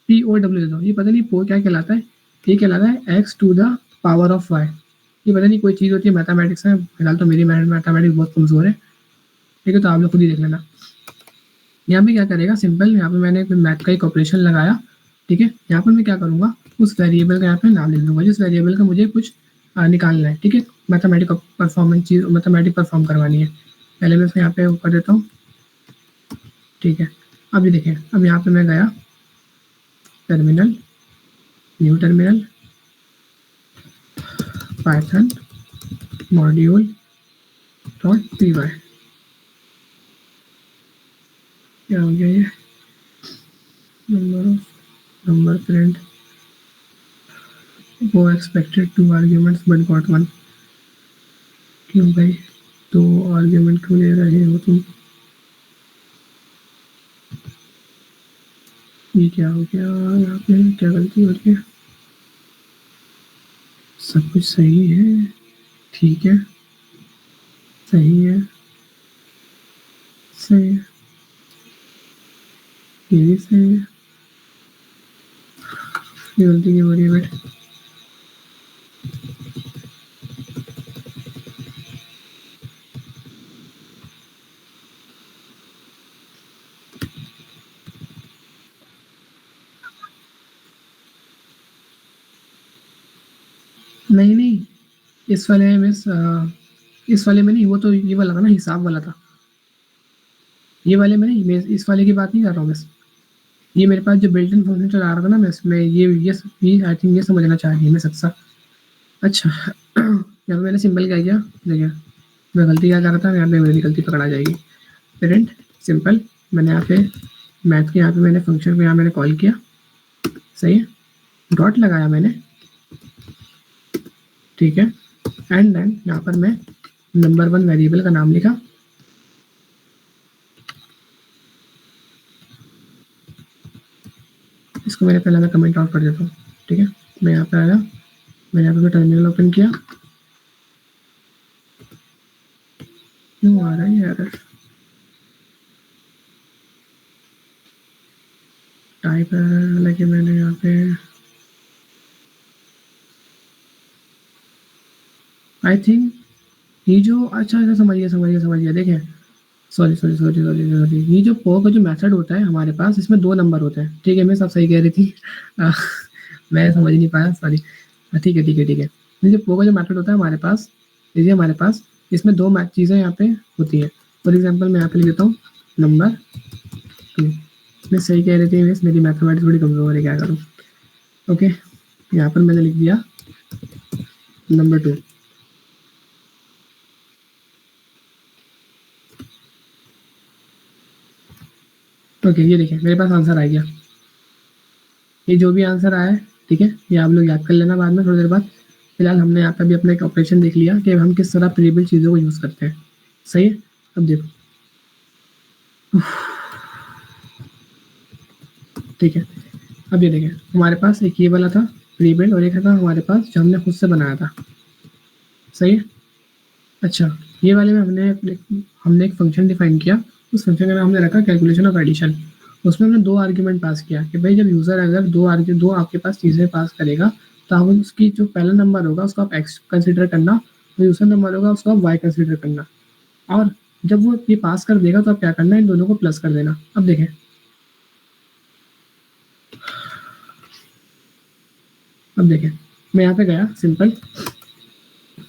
POW दे दो। ये पता नहीं पो क्या कहलाता है, ये कहलाता है x to the power of y। ये पता नहीं कोई चीज़ होती है मैथमेटिक्स में, फिलहाल तो मेरी मैथमेटिक्स बहुत कमज़ोर है, ठीक है, तो आप लोग खुद ही देख लेना। यहाँ पे क्या करेगा, सिंपल यहाँ पे मैंने मैथ का एक ऑपरेशन लगाया, ठीक है। यहाँ पर मैं क्या करूँगा, उस वेरिएबल का यहाँ पे नाम लिख दूँगा जिस वेरिएबल का मुझे कुछ निकालना है, ठीक है। मैथमेटिक परफॉर्मेंस चीज़ मैथमेटिक परफॉर्म करवानी है। पहले मैं इसको यहाँ पे कर देता हूँ, ठीक है। अब ये देखें, अब यहाँ पे मैं गया terminal, new terminal, Python module dot py। क्या हो गया ये, नंबर प्रिंट वो एक्सपेक्टेड 2 आर्ग्यूमेंट्स बट गॉट 1। क्यों भाई 2 आर्ग्यूमेंट क्यों ले रहे हो तुम, ये क्या हो गया, यहाँ पे क्या गलती हो रही है। सब कुछ सही है, ठीक है, सही है, सही है, ये भी सही है, ये गलती की हो रही है बेटा। नहीं इस वाले में इस वाले में नहीं, वो तो ये वाला था ना, हिसाब वाला था। ये वाले में नहीं, मैं इस वाले की बात नहीं कर रहा हूँ। मैं ये मेरे पास जो बिल्ट इन फंक्शन चला रहा था ना, मैं इसमें ये आई थिंक ये समझना चाहिए मैं सबसा। अच्छा यहाँ पे मैंने सिंपल क्या किया, देखिए मैं गलती क्या कर रहा था, यहाँ पे मेरी गलती पकड़ा जाएगी। प्रिंट सिंपल, मैंने यहाँ पे मैथ के यहाँ पे मैंने फंक्शन को यहाँ मैंने कॉल किया, सही है, डॉट लगाया मैंने, ठीक है। एंड देन यहाँ पर मैं नंबर 1 वेरिएबल का नाम लिखा, इसको मैंने पहले मैं कमेंट आउट कर देता हूँ, ठीक है। मैं यहाँ पे आया, मैंने यहाँ पे टर्मिनल ओपन किया, क्यों आ रहा है यार, टाइप लगे मैंने यहाँ पे, आई थिंक ये जो अच्छा समझ गया देखें, सॉरी ये जो पो का जो मेथड होता है हमारे पास, इसमें 2 नंबर होते हैं, ठीक है। मैं सब सही कह रही थी मैं समझ नहीं पाया, सॉरी। ठीक है ये जो पो का जो मेथड होता है हमारे पास, हमारे पास इसमें 2 चीज़ें यहाँ पे होती है। फॉर एग्जांपल मैं यहाँ पे लिख देता हूँ नंबर 2। मैं सही कह रही थी, मेरी मैथमेटिक्स थोड़ी कमज़ोर है, क्या करूँ। ओके, यहाँ पर मैंने लिख दिया नंबर 2। ओके ये देखिए मेरे पास आंसर आ गया। ये जो भी आंसर आया है, ठीक है, ये आप लोग याद कर लेना बाद में थोड़ी देर बाद। फिलहाल हमने यहाँ पे भी अपना एक ऑपरेशन देख लिया कि हम किस तरह प्रीबिल्ड चीज़ों को यूज़ करते हैं, सही है। अब देखो, ठीक है, अब ये देखें हमारे पास एक ये वाला था प्रीबिल्ड और एक था हमारे पास जो हमने खुद से बनाया था, सही है। अच्छा ये वाले में हमने एक फंक्शन डिफाइन किया, उस फंक्शन का नाम हमने रखा कैलकुलेशन ऑफ एडिशन। उसमें हमने 2 आर्ग्यूमेंट पास किया कि भाई जब यूज़र अगर 2 आपके पास चीज़ें पास करेगा तो आप उसकी जो पहला नंबर होगा उसको आप x कंसिडर करना, जो दूसरा नंबर होगा उसको आप y कंसिडर करना, और जब वो ये पास कर देगा तो आप क्या करना है, इन दोनों को प्लस कर देना। अब देखें मैं यहाँ पे गया, सिंपल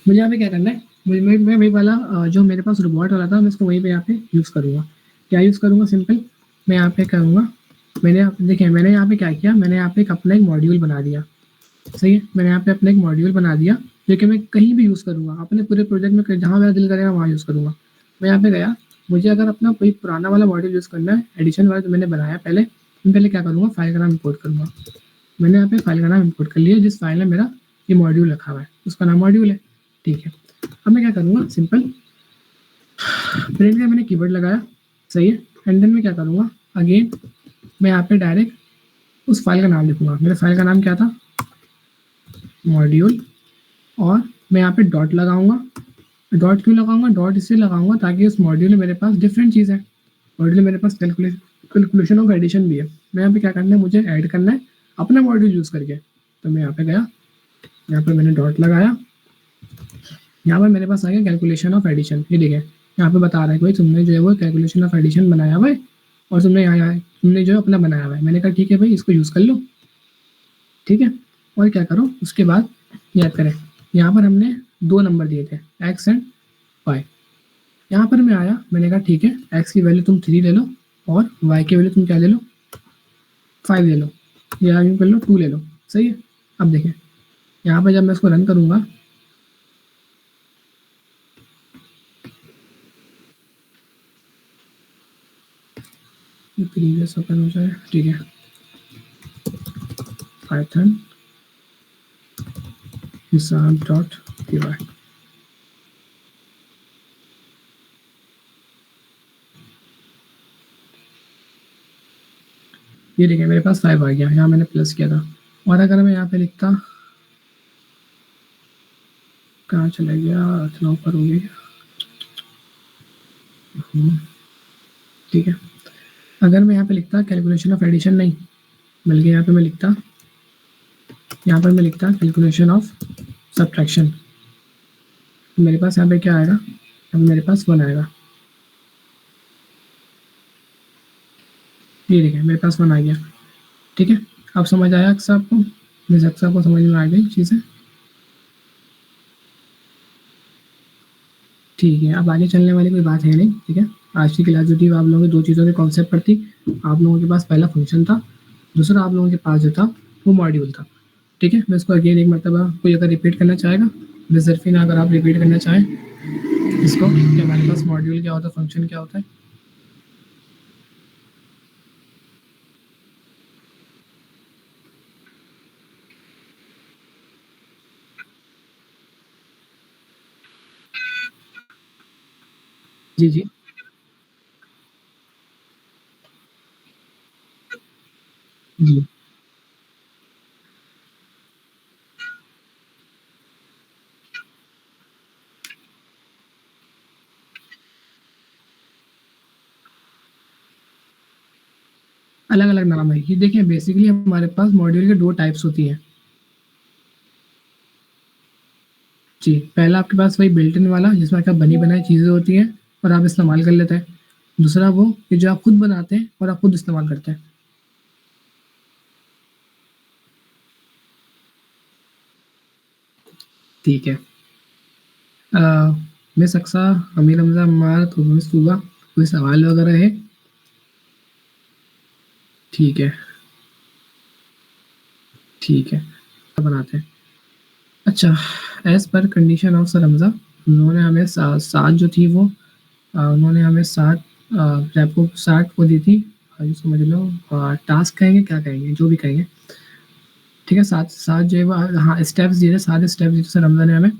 मुझे यहाँ पे क्या करना है, मैं वही वाला जो मेरे पास रोबोट वाला था मैं इसको वहीं पे यहाँ पे यूज़ करूँगा। क्या यूज़ करूँगा, सिंपल मैं यहाँ पे करूँगा, मैंने यहाँ पे क्या किया, मैंने यहाँ पे अपना एक मॉड्यूल बना दिया, सही है। मैंने यहाँ पे अपना एक मॉड्यूल बना दिया जो कि मैं कहीं भी यूज़ करूँगा, अपने पूरे प्रोजेक्ट में जहाँ मेरा दिल करेगा वहाँ यूज़ करूँगा। मैं यहाँ पे गया, मुझे अगर अपना कोई पुराना वाला मॉड्यूल यूज़ करना है, एडिशन वाला जो मैंने बनाया पहले, मैं पहले क्या करूँगा, फाइल का नाम इम्पोर्ट करूँगा। मैंने यहाँ पे फाइल का नाम इम्पोर्ट कर लिया, जिस फाइल में मेरा ये मॉड्यूल रखा हुआ है उसका नाम मॉड्यूल है, ठीक है। अब मैं क्या करूँगा, सिंपल प्रिंट का मैंने कीवर्ड लगाया, सही है। एंड देन मैं क्या करूँगा, अगेन मैं यहाँ पे डायरेक्ट उस फाइल का नाम लिखूँगा। मेरे फाइल का नाम क्या था, मॉड्यूल, और मैं यहाँ पे डॉट लगाऊंगा। डॉट क्यों लगाऊंगा, डॉट इसलिए लगाऊंगा ताकि उस मॉड्यूल में मेरे पास डिफरेंट चीज़ है। मॉड्यूल में मेरे पास कैलकुलेशन ऑफ एडिशन भी है। मैं यहाँ पे क्या करना है, मुझे ऐड करना है अपना मॉड्यूल यूज़ करके। तो मैं यहाँ पे गया, यहाँ पे मैंने डॉट लगाया, यहाँ पर मेरे पास आ गया कैलकुलेशन ऑफ एडिशन। ये देखिए यहाँ पे बता रहा है भाई तुमने जो है वो कैलकुलेशन ऑफ एडिशन बनाया हुआ है और तुमने जो है अपना बनाया हुआ है। मैंने कहा ठीक है भाई, इसको यूज़ कर लो, ठीक है। और क्या करो उसके बाद याद करें, यहाँ पर हमने 2 नंबर दिए थे, एक्स एंड वाई। यहाँ पर मैं आया, मैंने कहा ठीक है, एक्स की वैल्यू तुम 3 ले लो और वाई की वैल्यू तुम क्या ले लो, 5 ले लो, या यूँ कर लो 2 ले लो, सही है। अब देखें यहाँ पर जब मैं इसको रन करूँगा, प्रीवियस ओपन हो जाए, ठीक है, पाइथन hisab.py। ये देखिए मेरे पास 5 आ गया, यहाँ मैंने प्लस किया था। और अगर मैं यहाँ पे लिखता, कहाँ चला गया, इतना ऊपर हो गया, ठीक है। अगर मैं यहाँ पे लिखता कैलकुलेशन ऑफ एडिशन नहीं, बल्कि यहाँ पे मैं लिखता, यहाँ पर मैं लिखता कैलकुलेशन ऑफ सब्ट्रैक्शन, मेरे पास यहाँ पे क्या आएगा, अब मेरे पास 1 आएगा। ये देखिए मेरे पास 1 आ गया, ठीक है। अब समझ आया अक्सर आपको, मेरे अक्सर को समझ में आ गई चीज़ें, ठीक है। अब आगे चलने वाली कोई बात है नहीं, ठीक है। आज की क्लास जो थी आप लोगों की 2 चीज़ों के कॉन्सेप्ट पर थी। आप लोगों के पास पहला फंक्शन था, दूसरा आप लोगों के पास जो था वो मॉड्यूल था, ठीक है। मैं इसको अगेन एक मरतबा कोई अगर रिपीट करना चाहेगा, बेसरफी ना अगर आप रिपीट करना चाहें इसको कि हमारे पास मॉड्यूल क्या होता है, फंक्शन क्या होता है। जी जी जी, अलग अलग नाम है। ये देखिए बेसिकली हमारे पास मॉड्यूल के 2 टाइप्स होती हैं जी। पहला आपके पास वही बिल्ट इन वाला जिसमें आपका बनी बनाई चीज़ें होती हैं और आप इस्तेमाल कर लेते हैं। दूसरा वो कि जो आप खुद बनाते हैं और आप खुद इस्तेमाल करते हैं। ठीक है। मिस अक्सा, अमीर हमजा, अम्मार, तो मिस सुबह, कोई सवाल वगैरह है? ठीक है, ठीक है, बनाते हैं। अच्छा, as per condition of sir Hamza, उन्होंने हमें सात जो थी वो उन्होंने हमें 7 रैपो 60 को दी थी। ये समझ लो टास्क कहेंगे, क्या कहेंगे, जो भी कहेंगे, ठीक है। 7 7 जो है वो, हाँ, स्टेप्स दिए थे, 7 स्टेप्स दिए थे सर हमजा ने हमें,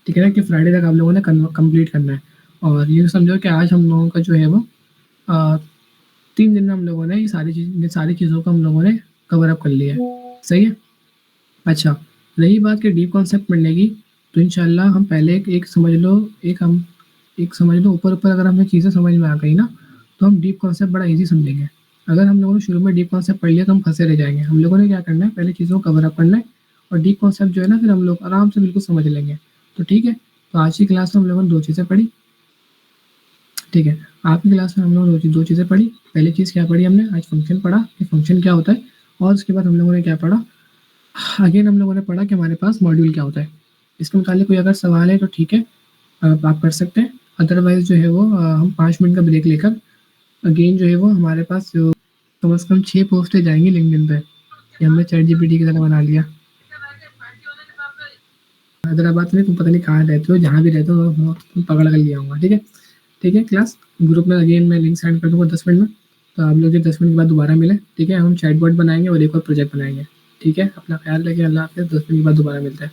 ठीक है ना, कि फ्राइडे तक आप लोगों ने कंप्लीट करना है। और ये समझो कि आज हम लोगों का जो है वो 3 दिन में हम लोगों ने ये सारी चीज़ों को हम लोगों ने कवर अप कर लिया है, सही है। अच्छा, रही बात कि डीप कॉन्सेप्ट पढ़ने की, तो इंशाल्लाह हम पहले एक समझ लो, एक समझ लो ऊपर अगर हमें चीज़ें समझ में आ गई ना, तो हम डीप कॉन्सेप्ट बड़ा ईजी समझेंगे। अगर हम लोगों ने शुरू में डीप कॉन्सेप्ट पढ़ लिया तो हम फंसे रह जाएंगे। हम लोगों ने क्या करना है, पहले चीज़ों को कवर अप करना है और डीप कॉन्सेप्ट जो है ना फिर हम लोग आराम से बिल्कुल समझ लेंगे। तो ठीक है, तो आज की क्लास में हम लोगों ने 2 चीज़ें पढ़ी, ठीक है। आपकी क्लास में हम लोगों ने 2 चीज़ें पढ़ी। पहली चीज़ क्या पढ़ी हमने, आज फंक्शन पढ़ा कि फंक्शन क्या होता है, और उसके बाद हम लोगों ने क्या पढ़ा, अगेन हम लोगों ने पढ़ा कि हमारे पास मॉड्यूल क्या होता है। इसके मुताबिक कोई अगर सवाल है तो ठीक है, आप कर सकते हैं। अदरवाइज़ जो है वो हम 5 मिनट का ब्रेक लेकर अगेन जो है वो हमारे पास जो कम से कम 6 पोस्टें जाएँगी लिंक्डइन पे। ये हमने चैट जीपीटी की तरह बना लिया। हैदराबाद में तुम पता नहीं कहाँ रहते हो, जहाँ भी रहते हो तुम पकड़ कर लिया होगा, ठीक है। ठीक है, क्लास ग्रुप में अगेन मैं लिंक सेंड कर दूँगा 10 मिनट में, तो आप लोग 10 मिनट के बाद दोबारा मिलें, ठीक है। हम चैटबॉट बनाएँगे और एक और प्रोजेक्ट बनाएँगे, ठीक है। अपना ख्याल रखिए, अल्लाह हाफ़िज़, 10 मिनट के बाद दोबारा मिलते हैं।